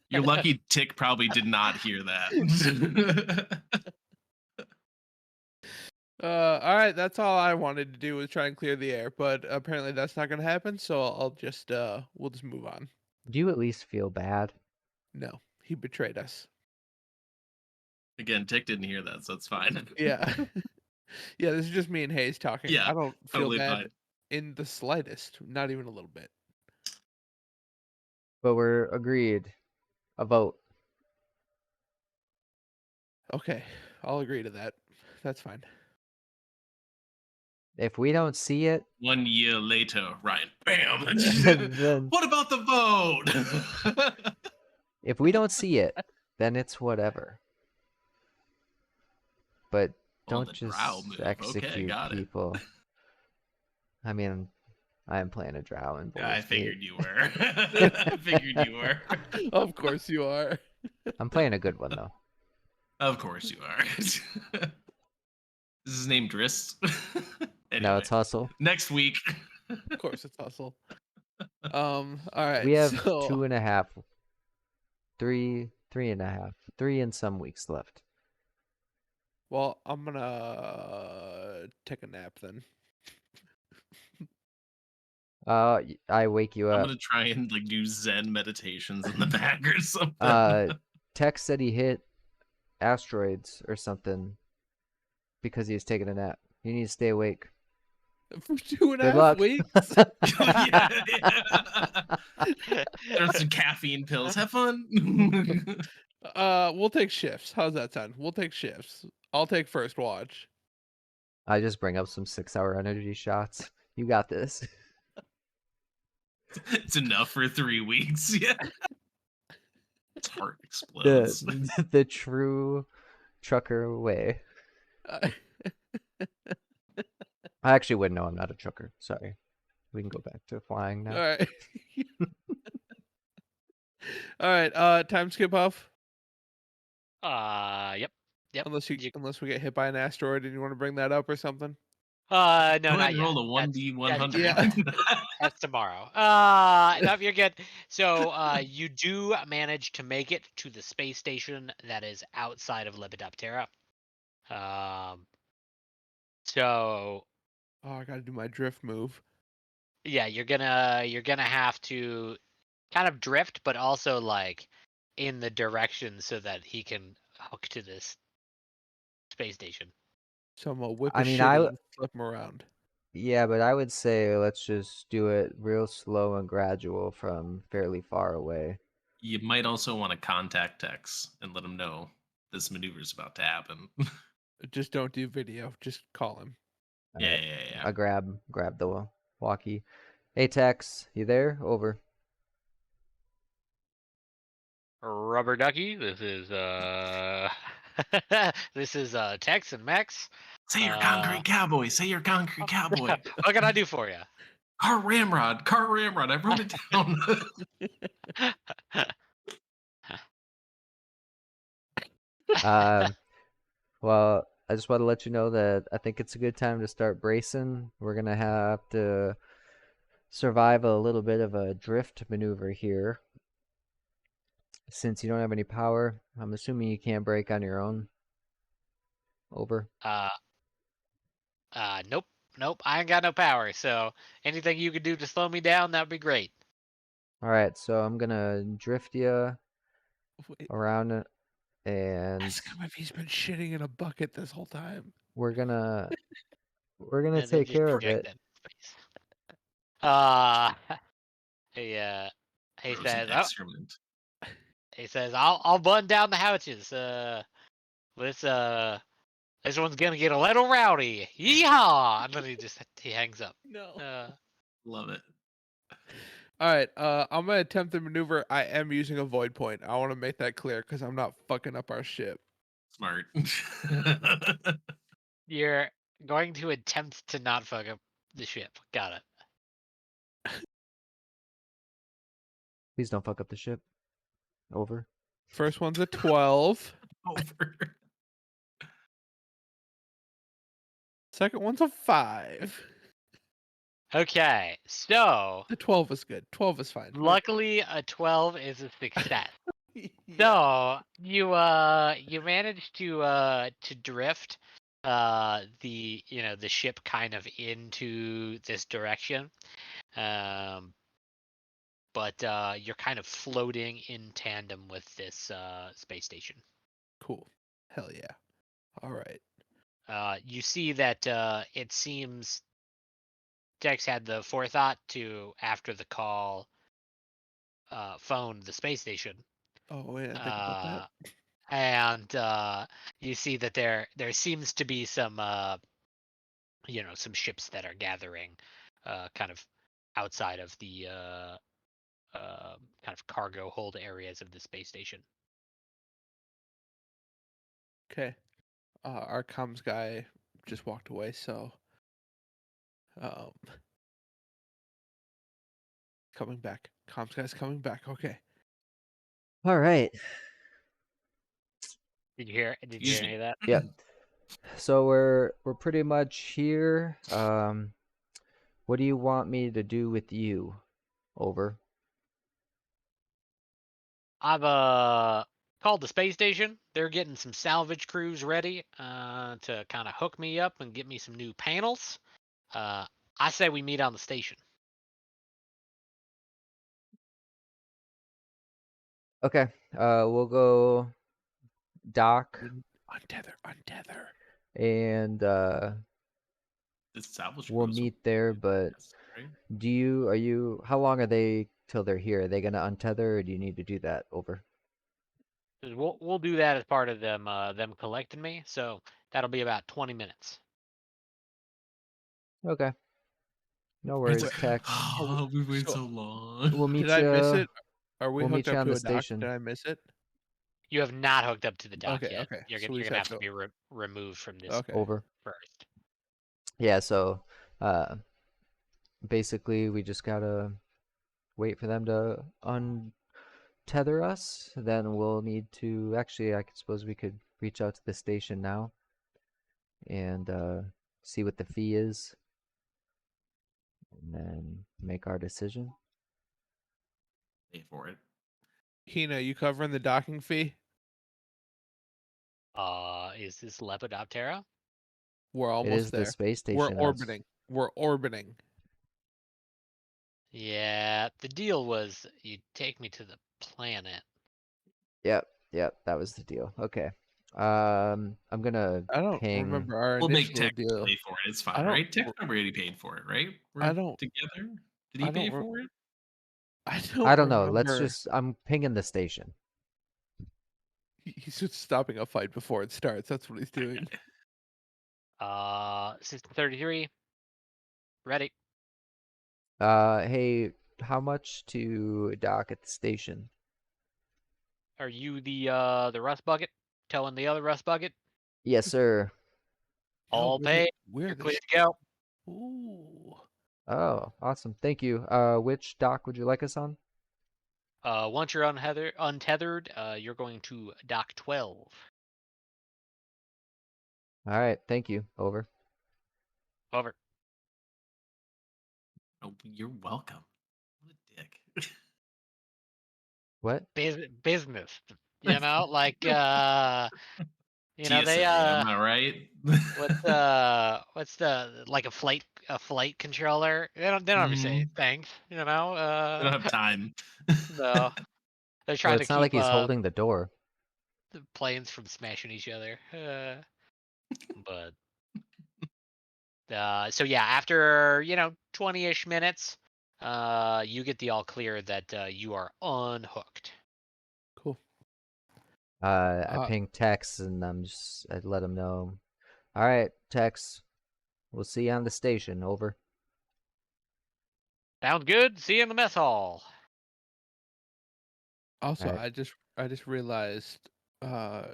You're lucky Tick probably did not hear that. all right, that's all I wanted to do was try and clear the air, but apparently that's not going to happen, so I'll just we'll just move on. Do you at least feel bad? No, he betrayed us. Again, Tick didn't hear that, so it's fine. Yeah. Yeah, this is just me and Hayes talking. Yeah, I don't feel totally bad fine. in the slightest, not even a little bit. But we're agreed. A vote. Okay, I'll agree to that. That's fine. If we don't see it, 1 year later, Ryan, bam. then What about the vote? if we don't see it, then it's whatever. But Well, don't the just drow move. Okay, execute got it. people. I mean, I am playing a drow in Yeah, I Baldur's Gate. figured you were. I figured you were. Of course you are. I'm playing a good one though. Of course you are. Is his name Driss? Anyway, No, it's Hustle. next week. Of course it's hustle. All right. We have so, 2.5, 3.5, 3 and some weeks left. well, I'm gonna take a nap then. I wake you I'm up. gonna try and like do Zen meditations in the back or something. Tex said he hit asteroids or something because he was taking a nap. You need to stay awake. For 2.5 Good luck. weeks. Yeah. Throw some caffeine pills. Have fun. We'll take shifts. How's that sound? We'll take shifts. I'll take first watch. I just bring up some 6-hour energy shots. You got this. It's enough for 3 weeks. Yeah. Its heart The explodes. the true trucker way. Uh, I actually wouldn't know. I'm not a trucker. Sorry. We can go back to flying all now. right. All right. Time skip off. Yep. Yep. Unless we get hit by an asteroid and you want to bring that up or something. No, Go ahead not and yet. roll a That's 1d100. Yeah. that's tomorrow. No, you're good. So, you do manage to make it to the space station that is outside of Lepidoptera. So Oh, I gotta do my drift move. yeah, you're gonna have to kind of drift, but also like in the direction so that he can hook to this space station. So I'm gonna whip I a mean, shitty and flip him around. yeah, but I would say let's just do it real slow and gradual from fairly far away. You might also want to contact Tex and let him know this maneuver is about to happen. Just don't do video. Just call him. Yeah, Alright, yeah, yeah. I grab the walkie. Hey Tex, you there? Over. Rubber ducky, this is this is Tex and Max. Say you're concrete cowboy. Say you're concrete cowboy. What can I do for you? Car ramrod. Car ramrod. I wrote it down. Well, I just want to let you know that I think it's a good time to start bracing. We're gonna have to survive a little bit of a drift maneuver here. Since you don't have any power, I'm assuming you can't brake on your own. Over. Nope, nope. I ain't got no power. So anything you could do to slow me down, that'd be great. Alright, so I'm gonna drift you Wait, around and ask him if he's been shitting in a bucket this whole time. we're gonna And then take just care of project it. that space. Uh, he he Frozen says, excrement. I'll button down the hatches. Let's this one's gonna get a little rowdy. Yeehaw! And then he hangs up. No. Love it. All right. I'm gonna attempt the maneuver. I am using a void point. I want to make that clear because I'm not fucking up our ship. Smart. You're going to attempt to not fuck up the ship. Got it. Please don't fuck up the ship. Over. First one's a 12. Over. Second one's a 5. Okay, so The 12 is good. 12 is fine. luckily a 12 is a success. Yeah. So you managed to drift the ship kind of into this direction, but you're kind of floating in tandem with this space station. Cool. Hell yeah. All right. You see that it seems Dex had the forethought to, after the call, phone the space station. Oh, wait, I think about that. And you see that there seems to be some some ships that are gathering kind of outside of the kind of cargo hold areas of the space station. Okay. Our comms guy just walked away, so coming back. Comms guy's coming back. Okay. Alright. Did you hear Excuse any me. of that? Yep. So we're pretty much here. What do you want me to do with you? Over. I've called the space station. They're getting some salvage crews ready to kind of hook me up and get me some new panels. I say we meet on the station. Okay. We'll go dock Untether. and This salvage we'll crews meet there, but necessary. how long are they till they're here? Are they gonna untether or do you need to do that? Over. We'll do that as part of them collecting me. So that'll be about 20 minutes. Okay. No It's worries, like, Tex. oh, we waited So, so long. We'll meet did I miss you. it? Are we We'll hooked meet you up on to the a dock? station. Did I miss it? You have not hooked up to the dock Okay, yet. okay. You're So gonna we you're just gonna have have to to. be removed from this Okay. Over. first. Yeah. So, uh, basically, we just gotta wait for them to untether us. Then we'll need to. Actually, I suppose we could reach out to the station now and see what the fee is, and then make our decision. Pay for it. Hina, you covering the docking fee? Is this Lepidoptera? We're It almost is the there. space We're station. orbiting. We're orbiting. Yeah, the deal was you'd take me to the planet. Yep. That was the deal. Okay. I'm gonna I don't ping. remember our We'll make initial Tech deal. pay for it. It's I fine, don't. right? Tech's already paid for it, right? I We're don't. together. Did I he pay don't. for it? I I don't don't know. Let's remember. just. I'm pinging the station. He's just stopping a fight before it starts. That's what he's doing. System 33, ready. Hey, how much to dock at the station? Are you the rust bucket? Telling the other rust bucket? Yes, sir. Yo, All paid. we're You're the clear to go. Ooh. Oh, awesome. Thank you. Which dock would you like us on? Once you're untethered, you're going to dock 12. All right. Thank you. Over. Over. Oh, you're welcome. What a dick. What? Business. You know, like TSA, they am I right? what's the like a flight controller? They don't ever say Mhm. thanks, I don't have time. no. They're Well, trying to it's not like keep he's holding the door. the planes from smashing each other. But so yeah, after 20-ish minutes, you get the all clear that you are unhooked. Cool. I pinged Tex and I let him know. All right, Tex. We'll see you on the station. Over. Sounds good. See you in the mess hall. Also, Alright. I just realized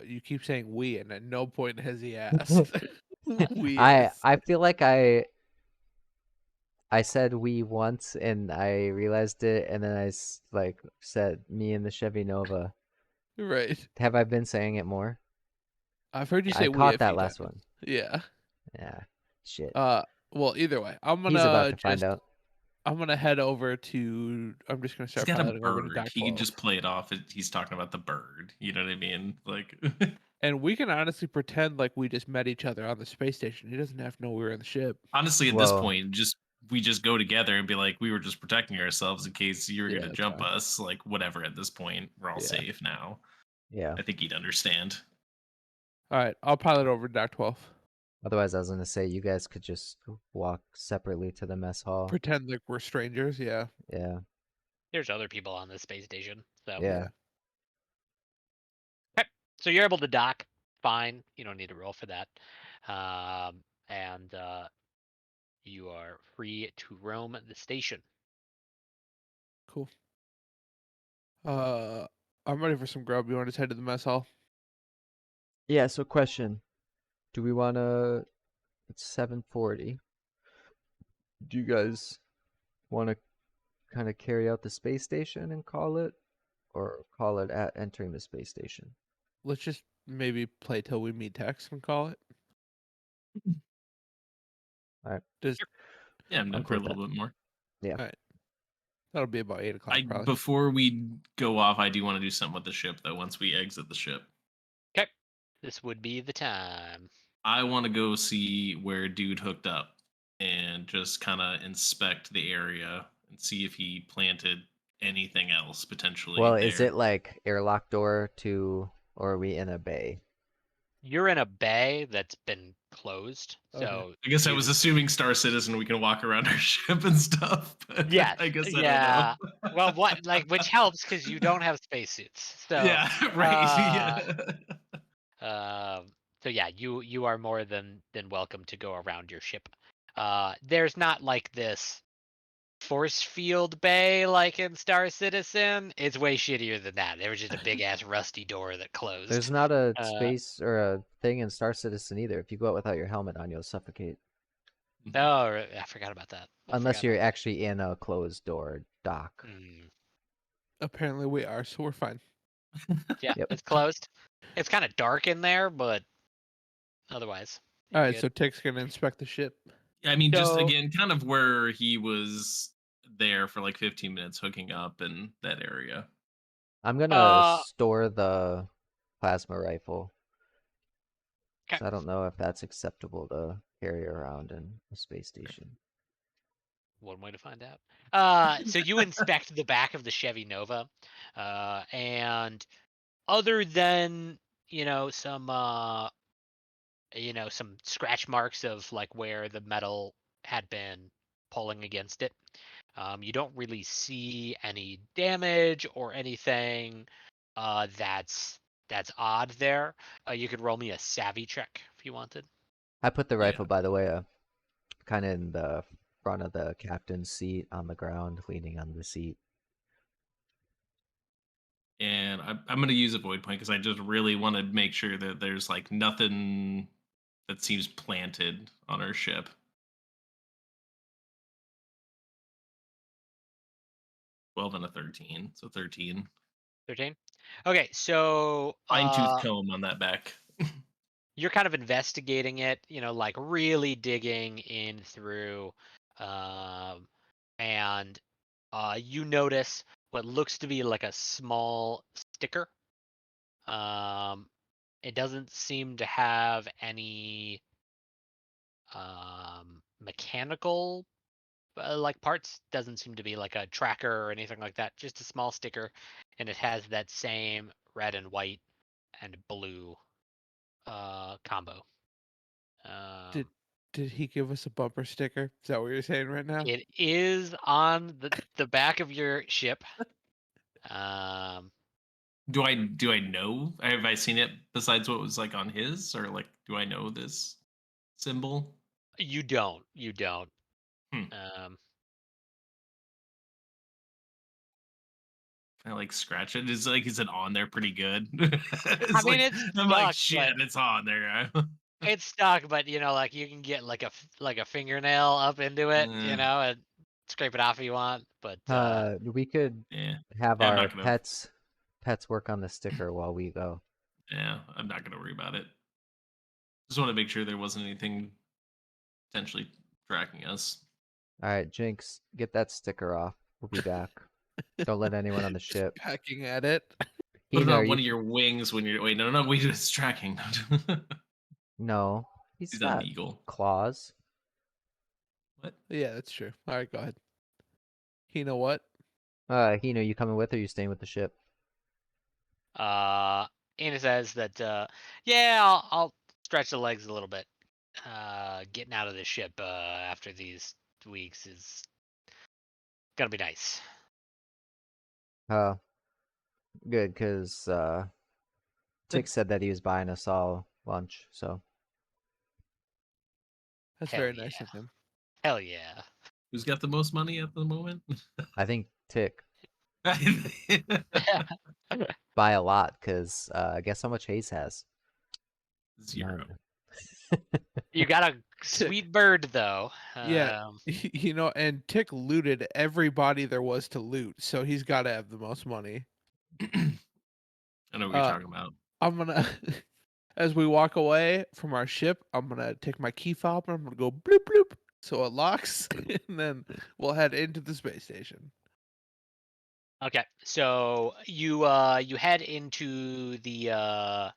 you keep saying we, and at no point has he asked. We is. I feel like I said we once and I realized it, and then I said me and the Chevy Nova. Right. Have I been saying it more? I've heard you I say we caught a that few last times. one. Yeah. Yeah. Shit. Well, either way, He's about to find out. I'm gonna head over to. I'm just gonna He's start got a piloting over to bird. Dock He can 12, just play it off. He's talking about the bird. You know what I mean? Like, and we can honestly pretend like we just met each other on the space station. He doesn't have to know we were in the ship. honestly, at this Well, point, we just go together and be like, we were just protecting ourselves in case you were Yeah, gonna that's jump fine. us. Like, whatever. At this point, we're all Yeah. safe now. yeah. I think he'd understand. All right, I'll pilot over to Dock 12. Otherwise, I was gonna say you guys could just walk separately to the mess hall. Pretend like we're strangers. Yeah. Yeah. There's other people on this space station. So Yeah. okay. So you're able to dock. Fine. You don't need to roll for that. And you are free to roam the station. Cool. I'm ready for some grub. You want to just head to the mess hall? Yeah. So, question: do we wanna? It's 7:40. Do you guys want to kind of carry out the space station and call it, or call it at entering the space station? Let's just maybe play till we meet Tex and call it. All right. Just Yeah, I'm I'm done cool for a with that. little bit more. Yeah. all right. That'll be about 8 o'clock probably. Before we go off, I do want to do something with the ship though. Once we exit the ship, Okay. This would be the time. I want to go see where dude hooked up and just kind of inspect the area and see if he planted anything else potentially Well, there. is it like airlock door to, or are we in a bay? You're in a bay that's been closed. Okay. So I guess I you was assuming Star Citizen we can walk around our ship and stuff, but yes, I guess I don't know. yeah. Well, what like which helps because you don't have spacesuits. So Yeah, right. uh Yeah. um so yeah, you are more than welcome to go around your ship. There's not like this force field bay like in Star Citizen. It's way shittier than that. There was just a big ass rusty door that There's closed. not a Uh, space or a thing in Star Citizen either. If you go out without your helmet on, you'll suffocate. oh, I forgot about that. I Unless forgot you're about that. actually in a closed door dock. Mm, Apparently we are, so we're fine. yeah, Yep. it's closed. It's kind of dark in there, but otherwise, All you're right, good. so Tick's gonna inspect the ship. I mean, just So, again, kind of where he was there for like 15 minutes hooking up in that area. I'm gonna uh, store the plasma rifle. okay. So I don't know if that's acceptable to carry around in a space station. One way to find out. So you inspect the back of the Chevy Nova, and other than some scratch marks of like where the metal had been pulling against it, you don't really see any damage or anything that's odd there. You could roll me a savvy check if you wanted. I put the Yeah. rifle, by the way, kind of in the front of the captain's seat on the ground, leaning on the seat. And I'm going to use a void point because I just really want to make sure that there's like nothing that seems planted on our ship. Twelve and a 13, so 13. 13. Okay, so Fine tooth comb on that back. you're kind of investigating it, like really digging in through, um, and you notice what looks to be like a small sticker. Um, it doesn't seem to have any mechanical like parts. Doesn't seem to be like a tracker or anything like that. Just a small sticker, and it has that same red and white and blue combo. Did Um, did he give us a bumper sticker? Is that what you're saying right now? It is on the back of your ship. Um, Do I know? Have I seen it besides what was like on his, or like do I know this symbol? you don't. You don't. Hmm. Um, I like scratch it. Is like is it on there pretty good? I It's mean, like it's I'm like stuck, shit. but It's on there. it's stuck. But like you can get like a fingernail up into it, Eh, and scrape it off if you want. But We could yeah, have yeah. I'm our not gonna. pets work on the sticker while we go. Yeah, I'm not gonna worry about it. Just want to make sure there wasn't anything potentially tracking us. All right, Jinx, get that sticker off. We'll be back. Don't let anyone on the Just ship. pecking at it. Put it Hina, are on you? one of your wings when you're. Wait, no, wait, it's tracking. No, He's he's not an got eagle. claws. What? Yeah, that's true. All right, go ahead. You know what? Hina, you coming with or you staying with the ship? Anna says that yeah, I'll stretch the legs a little bit. Getting out of the ship after these weeks is gonna be nice. Uh, Good, because Tick said that he was buying us all lunch, so That's Hell very nice yeah. of him. Hell yeah. Who's got the most money at the moment? I think Tick by a lot, because guess how much Hayes has? Zero. None. You got a sweet bird though. Yeah, and Tick looted everybody there was to loot, so he's got to have the most money. I know what you're Uh, talking about. I'm gonna, as we walk away from our ship, I'm gonna take my key fob and I'm gonna go bloop bloop, so it locks, and then we'll head into the space station. Okay, so you head into the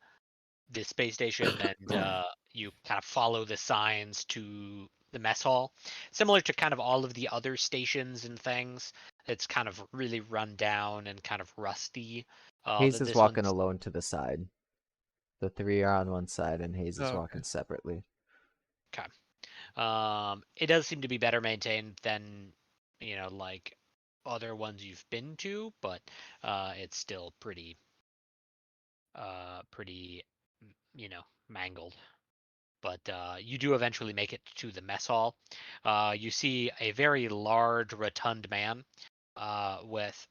space station and you kind of follow the signs to the mess hall. Similar to kind of all of the other stations and things, it's kind of really run down and kind of rusty. Hayes But is this walking one's alone to the side. The three are on one side, and Hayes is Oh, walking separately. Okay. It does seem to be better maintained than, like other ones you've been to, but it's still pretty, mangled. But you do eventually make it to the mess hall. You see a very large, rotund man with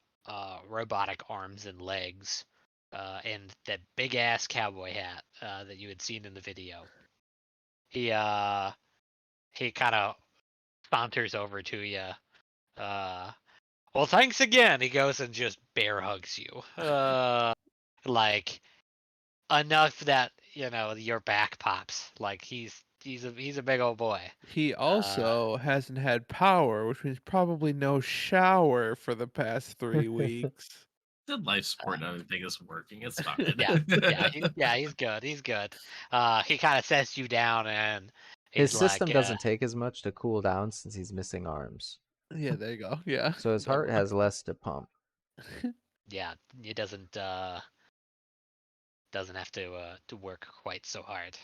robotic arms and legs, and that big ass cowboy hat that you had seen in the video. He kind of saunters over to you. Well, thanks again. He goes and just bear hugs you. Like enough that your back pops. Like he's a big old boy. He Uh, also hasn't had power, which means probably no shower for the past 3 weeks. The life support uh, and everything is working. It's fine. he's good. He's good. He kind of sets you down and His he's like, system doesn't take as much to cool down since he's missing arms, Yeah, there you go. Yeah. so his heart has less to pump. yeah, it doesn't have to work quite so hard.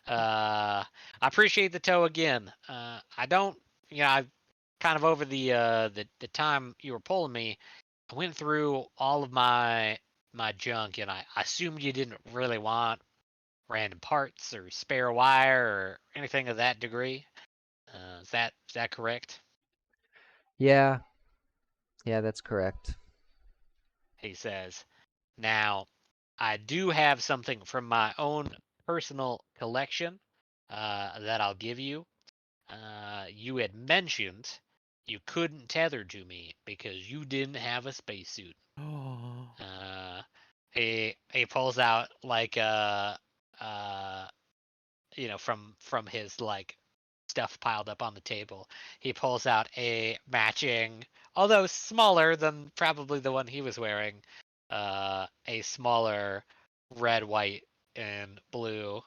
I appreciate the tow again. I don't, I kind of over the time you were pulling me, I went through all of my junk, and I assumed you didn't really want random parts or spare wire or anything of that degree. Is that correct? Yeah, yeah, that's correct. He says. Now, I do have something from my own personal collection that I'll give you. You had mentioned you couldn't tether to me because you didn't have a spacesuit. Oh. Uh, he pulls out like uh, from his like stuff piled up on the table. He pulls out a matching, although smaller than probably the one he was wearing, a smaller red, white, and blue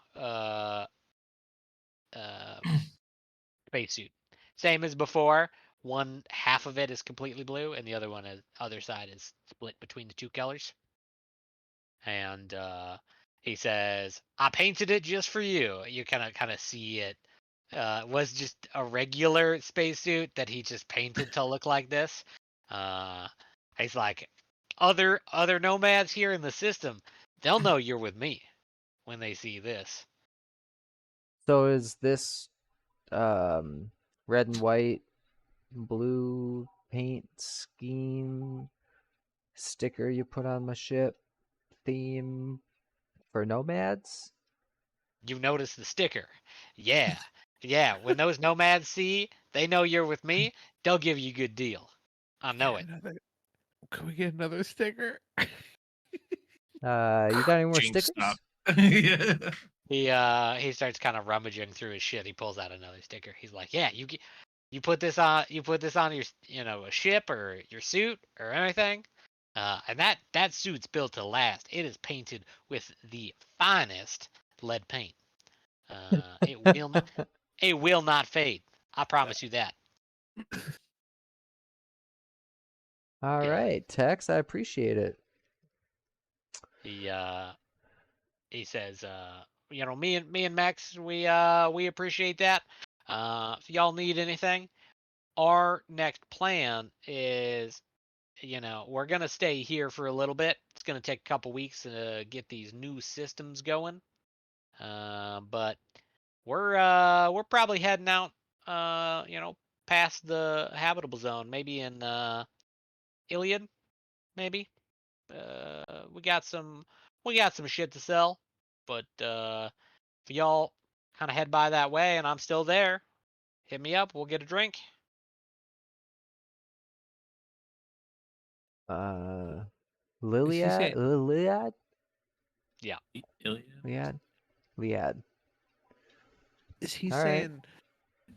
spacesuit. Same as before. One half of it is completely blue, and the other side is split between the two colors. And he says, "I painted it just for you." You kind of see it was just a regular spacesuit that he just painted to look like this. Uh, he's like, other nomads here in the system, they'll know you're with me when they see this. So is this red and white, blue paint scheme sticker you put on my ship theme for nomads? You notice the sticker. Yeah. Yeah. When those nomads see, they know you're with me, they'll give you a good deal. I know Get it. another. Can we get another sticker? You got any more Change stop. stickers? Yeah. He starts kind of rummaging through his shit. He pulls out another sticker. He's like, "Yeah, you put this on your a ship or your suit or anything, and that suit's built to last. It is painted with the finest lead paint. It will not fade. I promise you that." All Yeah. right, Tex, I appreciate it. He he says, me and Max, we appreciate that. If y'all need anything, our next plan is, we're gonna stay here for a little bit. It's gonna take a couple weeks to get these new systems going. But we're probably heading out, past the habitable zone, maybe in Iliad, maybe. We got some shit to sell, but if y'all kind of head by that way and I'm still there, hit me up. We'll get a drink. Is he Liliad, saying? Liliad, Yeah. Iliad. Liad, Liad. Is he All right. saying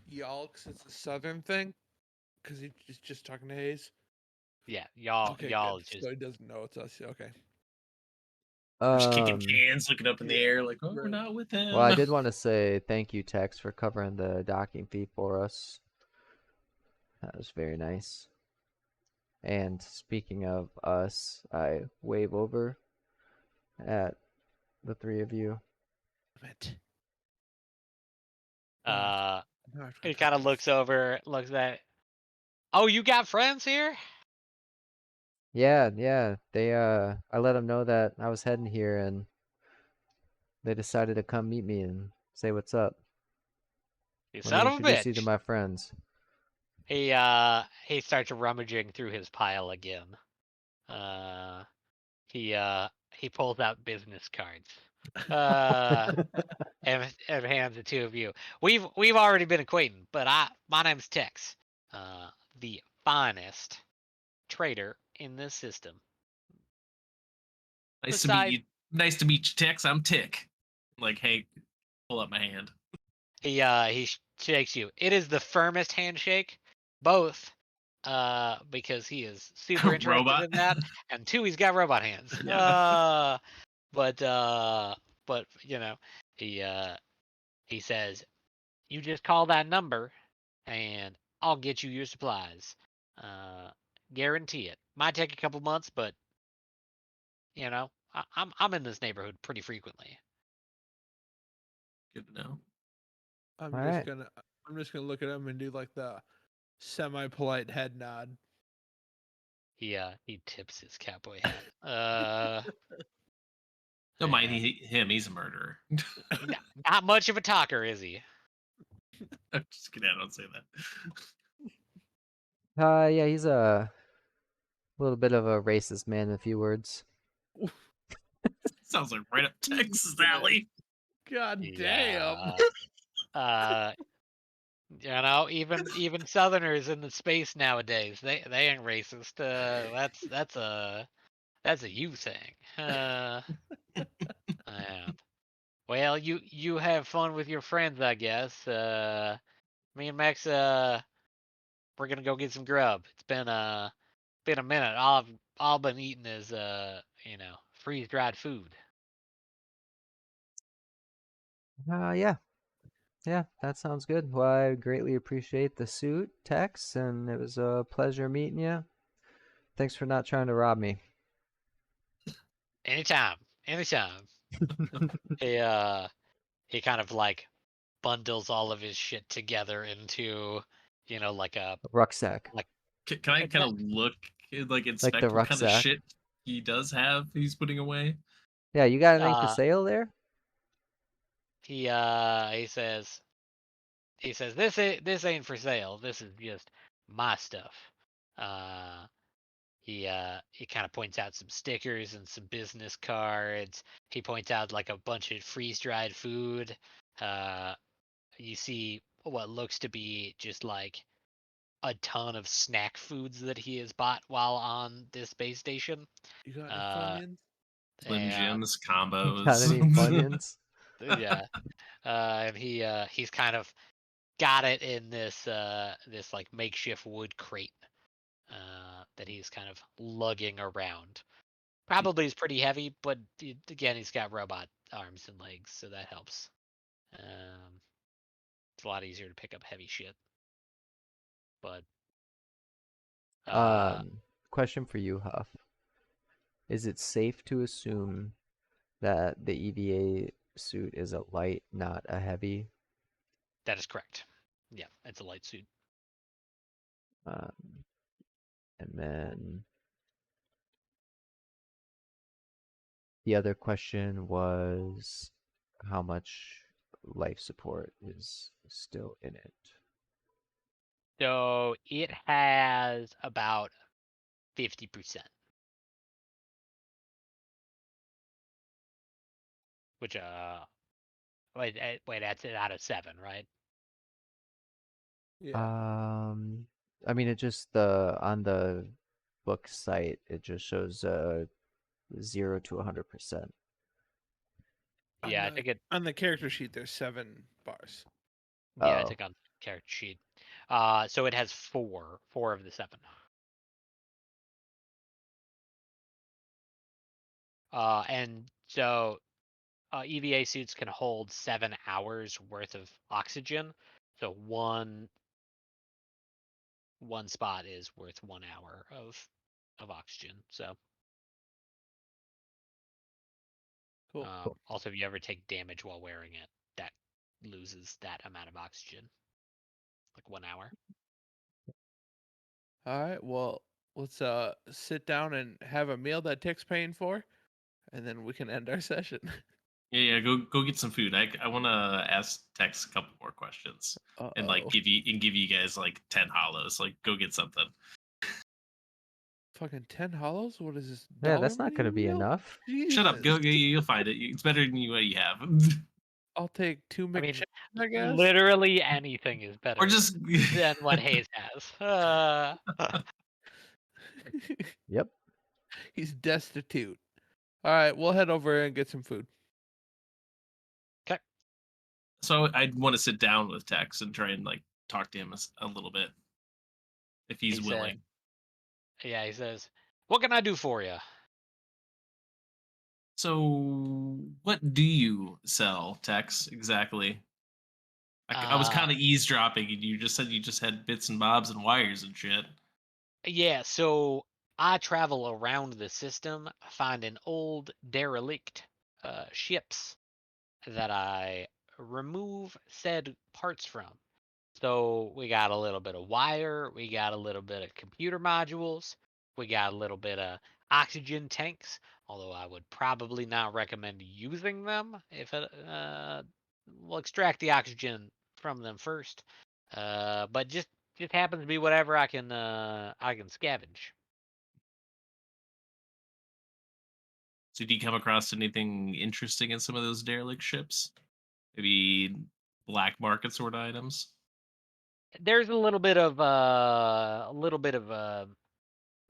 y'all? Because it's a southern thing. Because he's just talking to Hayes. Yeah. Y'all Okay, good. y'all just So he doesn't know it's us. Okay. We're just kicking Um. cans, looking up in the Yeah, air, like, oh, we're right. not with Well, I him. did want to say thank you, Tex, for covering the docking fee for us. That was very nice. And speaking of us, I wave over at the three of you. Damn it. Oh, Uh, now I have to he type kind of that looks over, looks at. Oh, you got friends here? Yeah, yeah. I let them know that I was heading here, and they decided to come meet me and say what's up. You Let me son of a introduce you to bitch. my friends. He starts rummaging through his pile again. Uh, he pulls out business cards. Uh, and hands it to you. We've already been acquainted, but my name's Tex. The finest trader in this system. Nice to meet Besides, you. Nice to meet you, Tex. I'm Tick. Like, hey, pull up my hand. he shakes you. It is the firmest handshake, both because he is super interested Robot. in that, and two, he's got robot hands. Yeah. But he he says, "You just call that number, and I'll get you your supplies. Uh, guarantee it. Might take a couple months, but I'm in this neighborhood pretty frequently." Good to know. All right. I'm just gonna look at him and do like the semi-polite head nod. He tips his cowboy hat. Don't mind And him. He's a murderer. not much of a talker, is he? I'm just kidding. I don't say that. Yeah, he's a little bit of a racist man in a few words. Sounds like right up Texas Jesus. alley. God damn. Yeah. Uh, even Southerners in the space nowadays, they ain't racist. That's a you thing. And, well, you have fun with your friends, I guess. Me and Max, we're gonna go get some grub. It's been a minute. All I've been eating is freeze dried food. Yeah, yeah, that sounds good. Well, I greatly appreciate the suit, Tex, and it was a pleasure meeting you. Thanks for not trying to rob me. Anytime, anytime. He kind of like bundles all of his shit together into, like a Rucksack. like Can I kind no, of look, like, Like the inspect what kind of rucksack. shit he does have he's putting away? Yeah, you got anything for uh sale there? he says this ain't for sale. This is just my stuff. Uh he kind of points out some stickers and some business cards. He points out like a bunch of freeze dried food. Uh you see what looks to be just like a ton of snack foods that he has bought while on this space station. You got any Uh, Funyuns? Slim and Jims Got combos. any Funyuns? yeah, and he's kind of got it in this like makeshift wood crate that he's kind of lugging around. Probably is pretty heavy, but again, he's got robot arms and legs, so that helps. It's a lot easier to pick up heavy shit. But uh, Question for you, Huff. Is it safe to assume that the EVA suit is a light, not a heavy? that is correct. Yeah, it's a light suit. Um, and then the other question was how much life support is still in it. So it has about 50%, which wait, that's it out of 7, right? Yeah. I mean, it just the on the book site it just shows 0 to 100%. Yeah, I think it. On the character sheet there's 7 bars. Yeah, I Oh, think on the character sheet. So it has four of the 7. And so EVA suits can hold 7 hours worth of oxygen. So one spot is worth 1 hour of oxygen. So Cool. also, if you ever take damage while wearing it, that loses that amount of oxygen, like 1 hour. All right. Well, let's sit down and have a meal that Tick's paying for, and then we can end our session. Yeah, go get some food. I want to ask Tex a couple more questions and Uh-oh. give you guys like 10 hollows. Like go get something. Fucking 10 hollows? What is this? Yeah, Dollar that's not menu going to be meal? enough. Shut up. Jesus. You'll find it. It's better than what you have. I'll take 2 I mean, McChickens, I guess. literally anything is Or better just than what Hayes has. Yep. He's destitute. All right, we'll head over and get some food. Okay. so I'd want to sit down with Tex and try and like talk to him a little bit if he's He said, willing. yeah, he says, "What can I do for you?" So what do you sell, Tex, exactly? I was Uh, kind of eavesdropping, and you just said you just had bits and bobs and wires and shit. yeah, so I travel around the system finding old derelict ships that I remove said parts from. So we got a little bit of wire, we got a little bit of computer modules, we got a little bit of oxygen tanks, although I would probably not recommend using them if it we'll extract the oxygen from them first. But just happens to be whatever I can scavenge. So do you come across anything interesting in some of those derelict ships? Maybe black market sort of items? There's a little bit of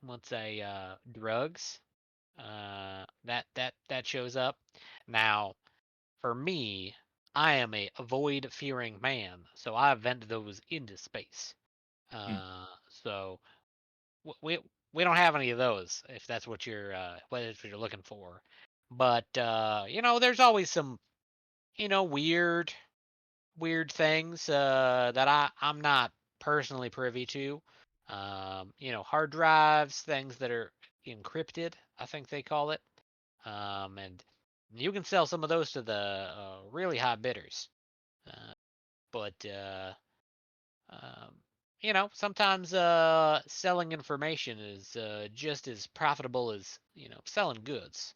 let's say drugs that shows up. Now, for me, I am a void fearing man, so I vent those into space. Hmm. Uh, so we we don't have any of those if that's what you're looking for. But there's always some weird things that I'm not personally privy to. Hard drives, things that are encrypted, I think they call it. And you can sell some of those to the really high bidders. But sometimes selling information is just as profitable as selling goods.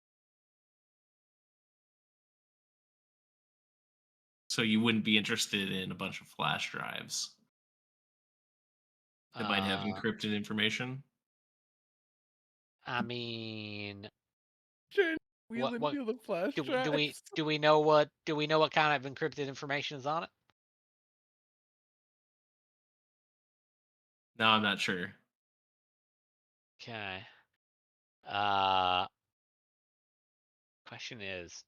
So you wouldn't be interested in a bunch of flash drives that might have Uh, encrypted information? I mean, Trying to wheel what and what deal the flash do we drives. do we know what kind of encrypted information is on it? No, I'm not sure. Okay. Uh, question is,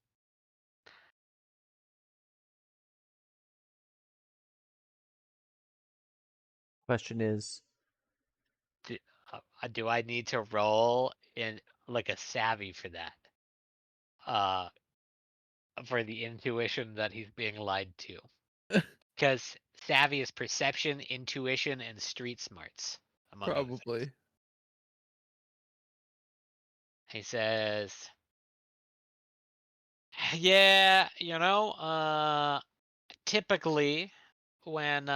Question is, do, do I need to roll in like a savvy for that? Uh, for the intuition that he's being lied to. Because savvy is perception, intuition, and street smarts, among other things. Probably. He says, yeah, typically when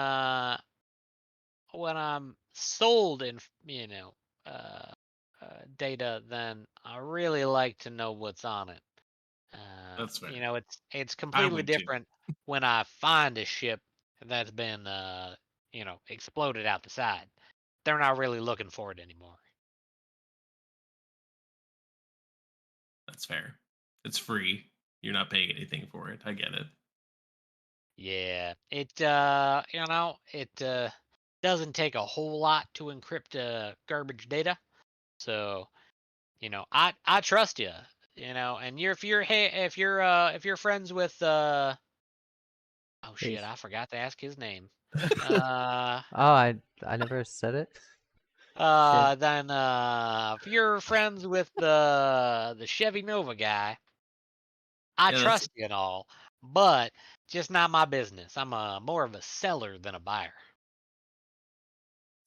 when I'm sold in, uh, data, then I really like to know what's on it. That's fair. It's I completely would too. different when I find a ship that's been exploded out the side. They're not really looking for it anymore. That's fair. It's free. You're not paying anything for it. I get it. Yeah, it doesn't take a whole lot to encrypt garbage data. So, I trust you, and if you're friends with oh shit, Hayes. I forgot to ask his name. Uh Oh, I never said it. Shit. then if you're friends with the Chevy Nova guy, I Yeah, that's trust you and all, but just not my business. I'm more of a seller than a buyer.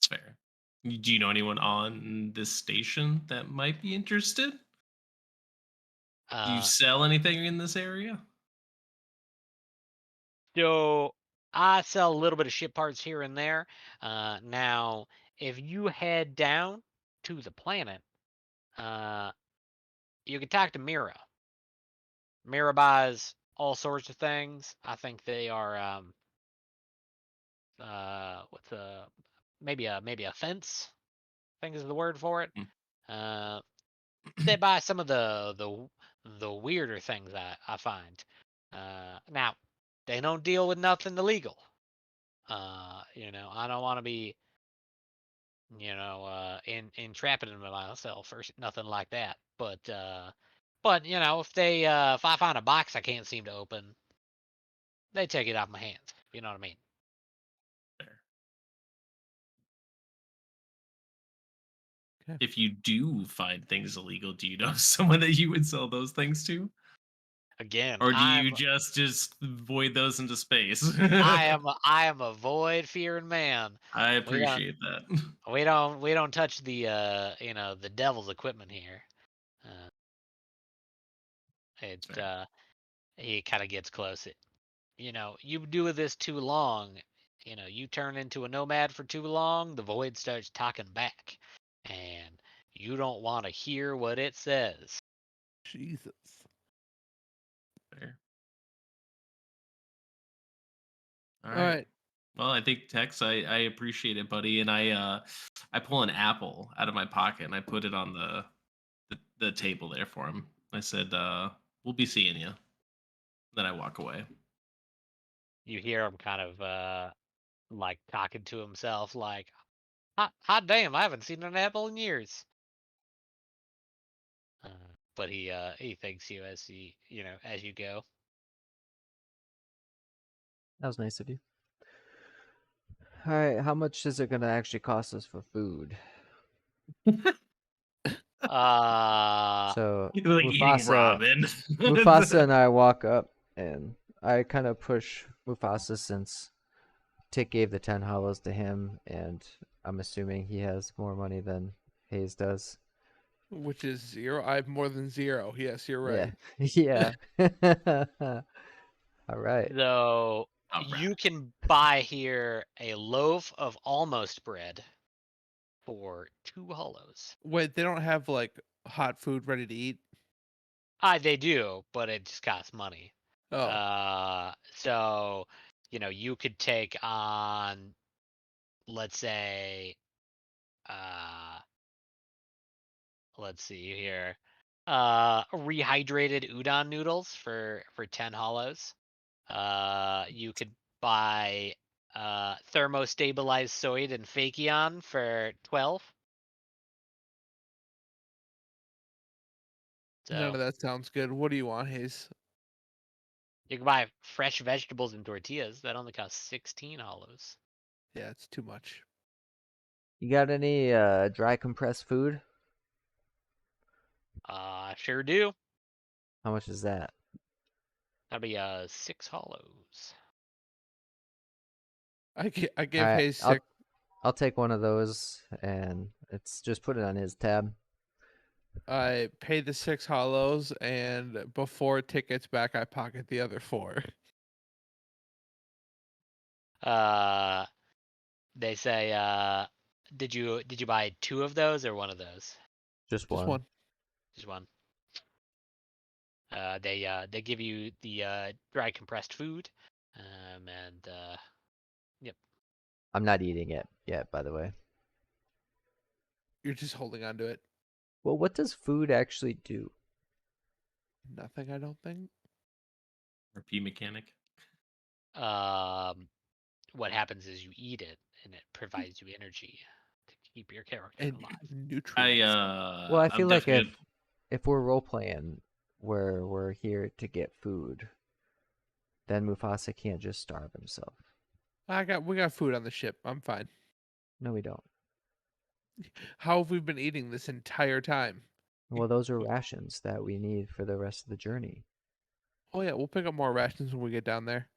fair. Do you know anyone on this station that might be interested? Do you Uh, sell anything in this area? So I sell a little bit of ship parts here and there. Now, if you head down to the planet, uh, you can talk to Mira. Mira buys all sorts of things. I think they are what's maybe a fence. I think is the word for it. Mm. Uh, they buy some of the weirder things I find. Now, they don't deal with nothing illegal. I don't want to be, entrapping them myself or nothing like that. But if I find a box I can't seem to open, they take it off my hands. You know what I mean? Fair. Okay. If you do find things illegal, do you know someone that you would sell those things to? Again, Or do you just void those into space? I am a void fearing man. I We don't appreciate that. we don't touch the devil's equipment here. Uh, it That's fair. he kind of gets close. You do this too long, you turn into a nomad for too long, the void starts talking back, and you don't want to hear what it says. Jesus. Fair. All All right. right. Well, I think Tex, I appreciate it, buddy. And I pull an apple out of my pocket and I put it on the table there for him. I said, we'll be seeing you. Then I walk away. You hear him kind of like talking to himself, like, hot damn, I haven't seen an apple in years. Uh, but he thanks you as you go. That was nice of you. All right, how much is it gonna actually cost us for food? So Like eating Mufasa, ramen. Mufasa and I walk up, and I kind of push Mufasa since Tick gave the 10 hollows to him, and I'm assuming he has more money than Hayes does. Which is 0. I have more than 0. Yes, you're Yeah, right. yeah. All right. So All right. you can buy here a loaf of almost bread for 2 hollows. Wait, they don't have like hot food ready to eat? They do, but it just costs money. Oh, So you could take on, let's say, uh, let's see here, rehydrated udon noodles for 10 hollows. You could buy thermostabilized soy and fakion for 12. none So of that sounds good. What do you want, Hayes? you can buy fresh vegetables and tortillas. That only costs 16 hollows. Yeah, it's too much. You got any dry compressed food? Sure do. How much is that? That'll be 6 hollows. I All give right, Hayes 6. I'll take one of those, and it's just put it on his tab. I pay the 6 hollows, and before Tick gets back, I pocket the other 4. Uh, they say, did you buy 2 of those or one of those? Just Just one. one. Just one. They give you the dry compressed food, and yep. I'm not eating it yet, by the way. You're just holding on to it. Well, what does food actually do? Nothing, I don't think. RP mechanic. What happens is you eat it, and it provides you energy to keep your character And alive. nutrients. Well, I I'm feel like definitely if we're role playing where we're here to get food, then Mufasa can't just starve himself. We got food on the ship. I'm fine. No, we don't. How have we been eating this entire time? Well, those are rations that we need for the rest of the journey. Oh yeah, we'll pick up more rations when we get down there.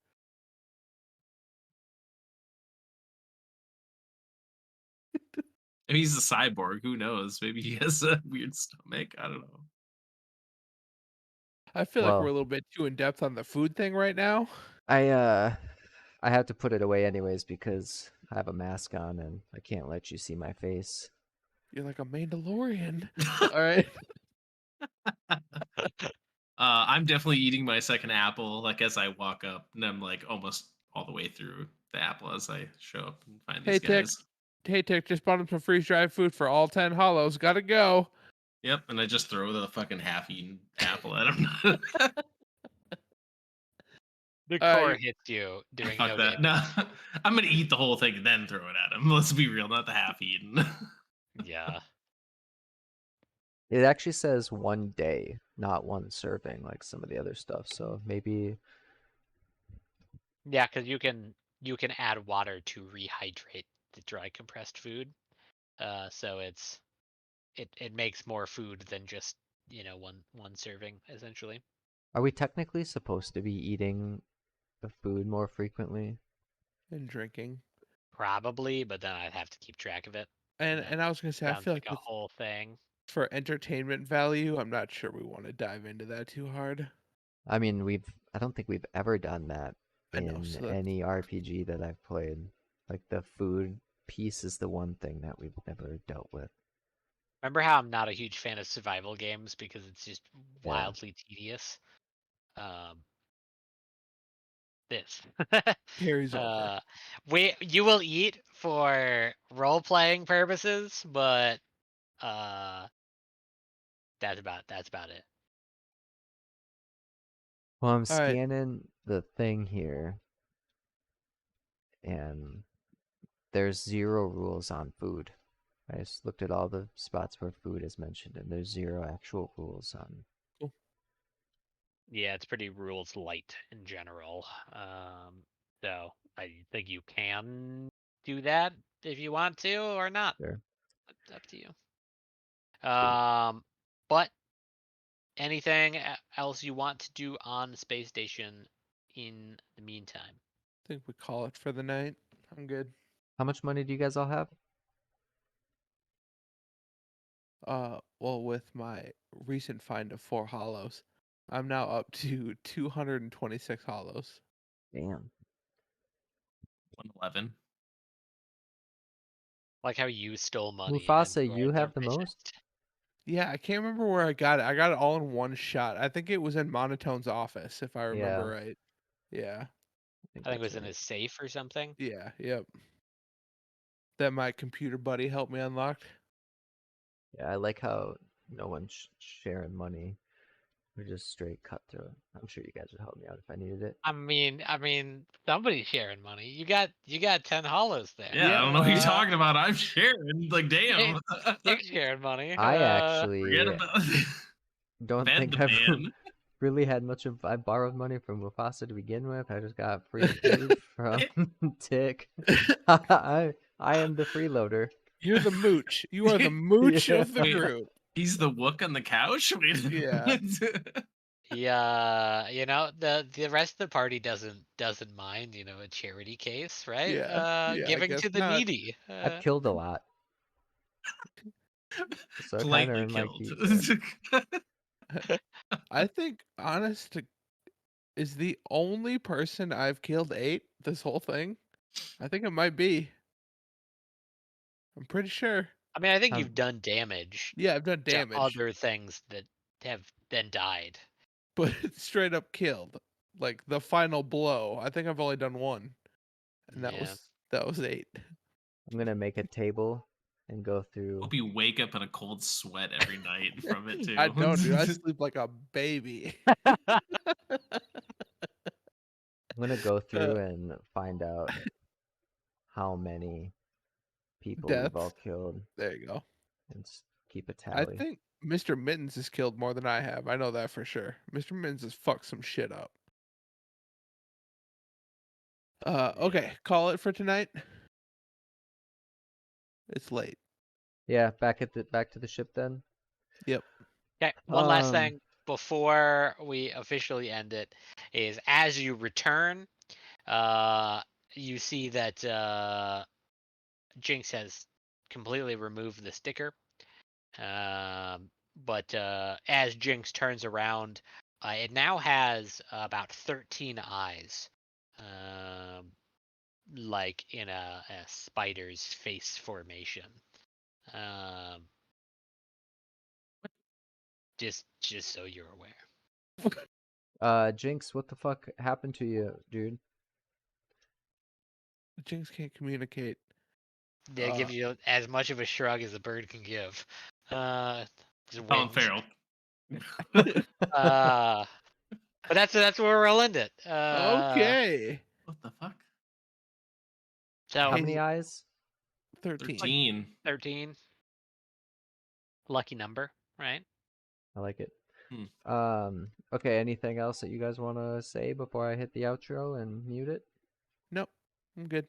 I mean, he's a cyborg. Who knows? Maybe he has a weird stomach. I don't know. I feel like we're a Well, little bit too in depth on the food thing right now. I have to put it away anyways because I have a mask on and I can't let you see my face. You're like a Mandalorian. All right. I'm definitely eating my second apple, like as I walk up, and I'm like almost all the way through the apple as I show up and find Hey these Tick. guys. Hey Tick, just bought him some freeze dried food for all 10 hollows. Gotta go. Yep, and I just throw the fucking half-eaten apple at him. The Uh, core you're- hits you doing Fuck no that. damage. No, I'm gonna eat the whole thing and then throw it at him. Let's be real, not the half-eaten. Yeah. It actually says 1 day, not one serving, like some of the other stuff. So maybe Yeah, because you can add water to rehydrate the dry compressed food. So it makes more food than just one serving essentially. are we technically supposed to be eating the food more frequently? and drinking. Probably, but then I'd have to keep track of it. And That and I was gonna say, I sounds feel like like a whole thing. for entertainment value, I'm not sure we want to dive into that too hard. I mean, I don't think we've ever done that I know, in so that's any RPG that I've played. Like the food piece is the one thing that we've never dealt with. Remember how I'm not a huge fan of survival games because it's just Yeah. wildly tedious? Um, this. carries over. You will eat for role playing purposes, but uh, that's about it. Well, I'm All right. scanning the thing here, and there's 0 rules on food. I just looked at all the spots where food is mentioned, and there's 0 actual rules on. Cool. Yeah, it's pretty rules light in general. So I think you can do that if you want to or not. There. It's up to you. But anything else you want to do on the space station in the meantime? I think we call it for the night. I'm good. How much money do you guys all have? Well, with my recent find of 4 hollows, I'm now up to 226 hollows. Damn. 111. Like how you stole money and Mufasa, you are you the have the most? richest. Yeah, I can't remember where I got it. I got it all in one shot. I think it was in Monotone's office, if I remember Yeah, right. Yeah. I think it that's was in right. his safe or something. Yeah. Yep. That my computer buddy helped me unlock. Yeah, I like how no one's sharing money. We're just straight cutthroat. I'm sure you guys would help me out if I needed it. I mean, somebody's sharing money. You got 10 hollows there. Yeah, I Yeah. don't know what you're Yeah. talking about. I'm sharing. Like, Hey, damn. Dick's sharing money. I Forget actually about don't Fed think the I've man. really had much of. I borrowed money from Mufasa to begin with. I just got free food from Tick. I am the freeloader. You're the mooch. You are the mooch Yeah. of the Wait, group. he's the Wook on the couch? Wait, Yeah. what? Yeah, the rest of the party doesn't mind, a charity case, right? Yeah. Yeah. I Giving guess to the not. needy. I've killed a lot, so I kind of Politely earned my killed. keep there. I think honest to is the only person I've killed 8 this whole thing. I think it might be. I'm pretty sure. I mean, I think Um, you've done damage Yeah, I've done to damage, other things that have then died. but straight up killed. Like the final blow. I think I've only done one, and Yeah. that was 8. I'm gonna make a table and go through. Hope you wake up in a cold sweat every night from it I too. don't, dude. I sleep like a baby. I'm gonna go Uh, through and find out how many people we've all Deaths. killed There you go. and keep a I tally. think Mr. Mittens has killed more than I have. I know that for sure. Mr. Mittens has fucked some shit up. Okay, call it for tonight. It's late. Yeah, back to the ship then. Yep. Okay, one last Um, thing before we officially end it is as you return, you see that Jinx has completely removed the sticker. But as Jinx turns around, It now has about 13 eyes, like in a spider's face formation. Just so you're aware. Jinx, what the fuck happened to you, dude? Jinx can't communicate. They give you as much of a shrug as a bird can give. Just Colin whinge. Farrell. But that's where we'll end it. Okay. What the fuck? So How Hey, many eyes? 13. 13. 13. Lucky number, right? I like it. Hmm. Okay, anything else that you guys want to say before I hit the outro and mute it? Nope. I'm good.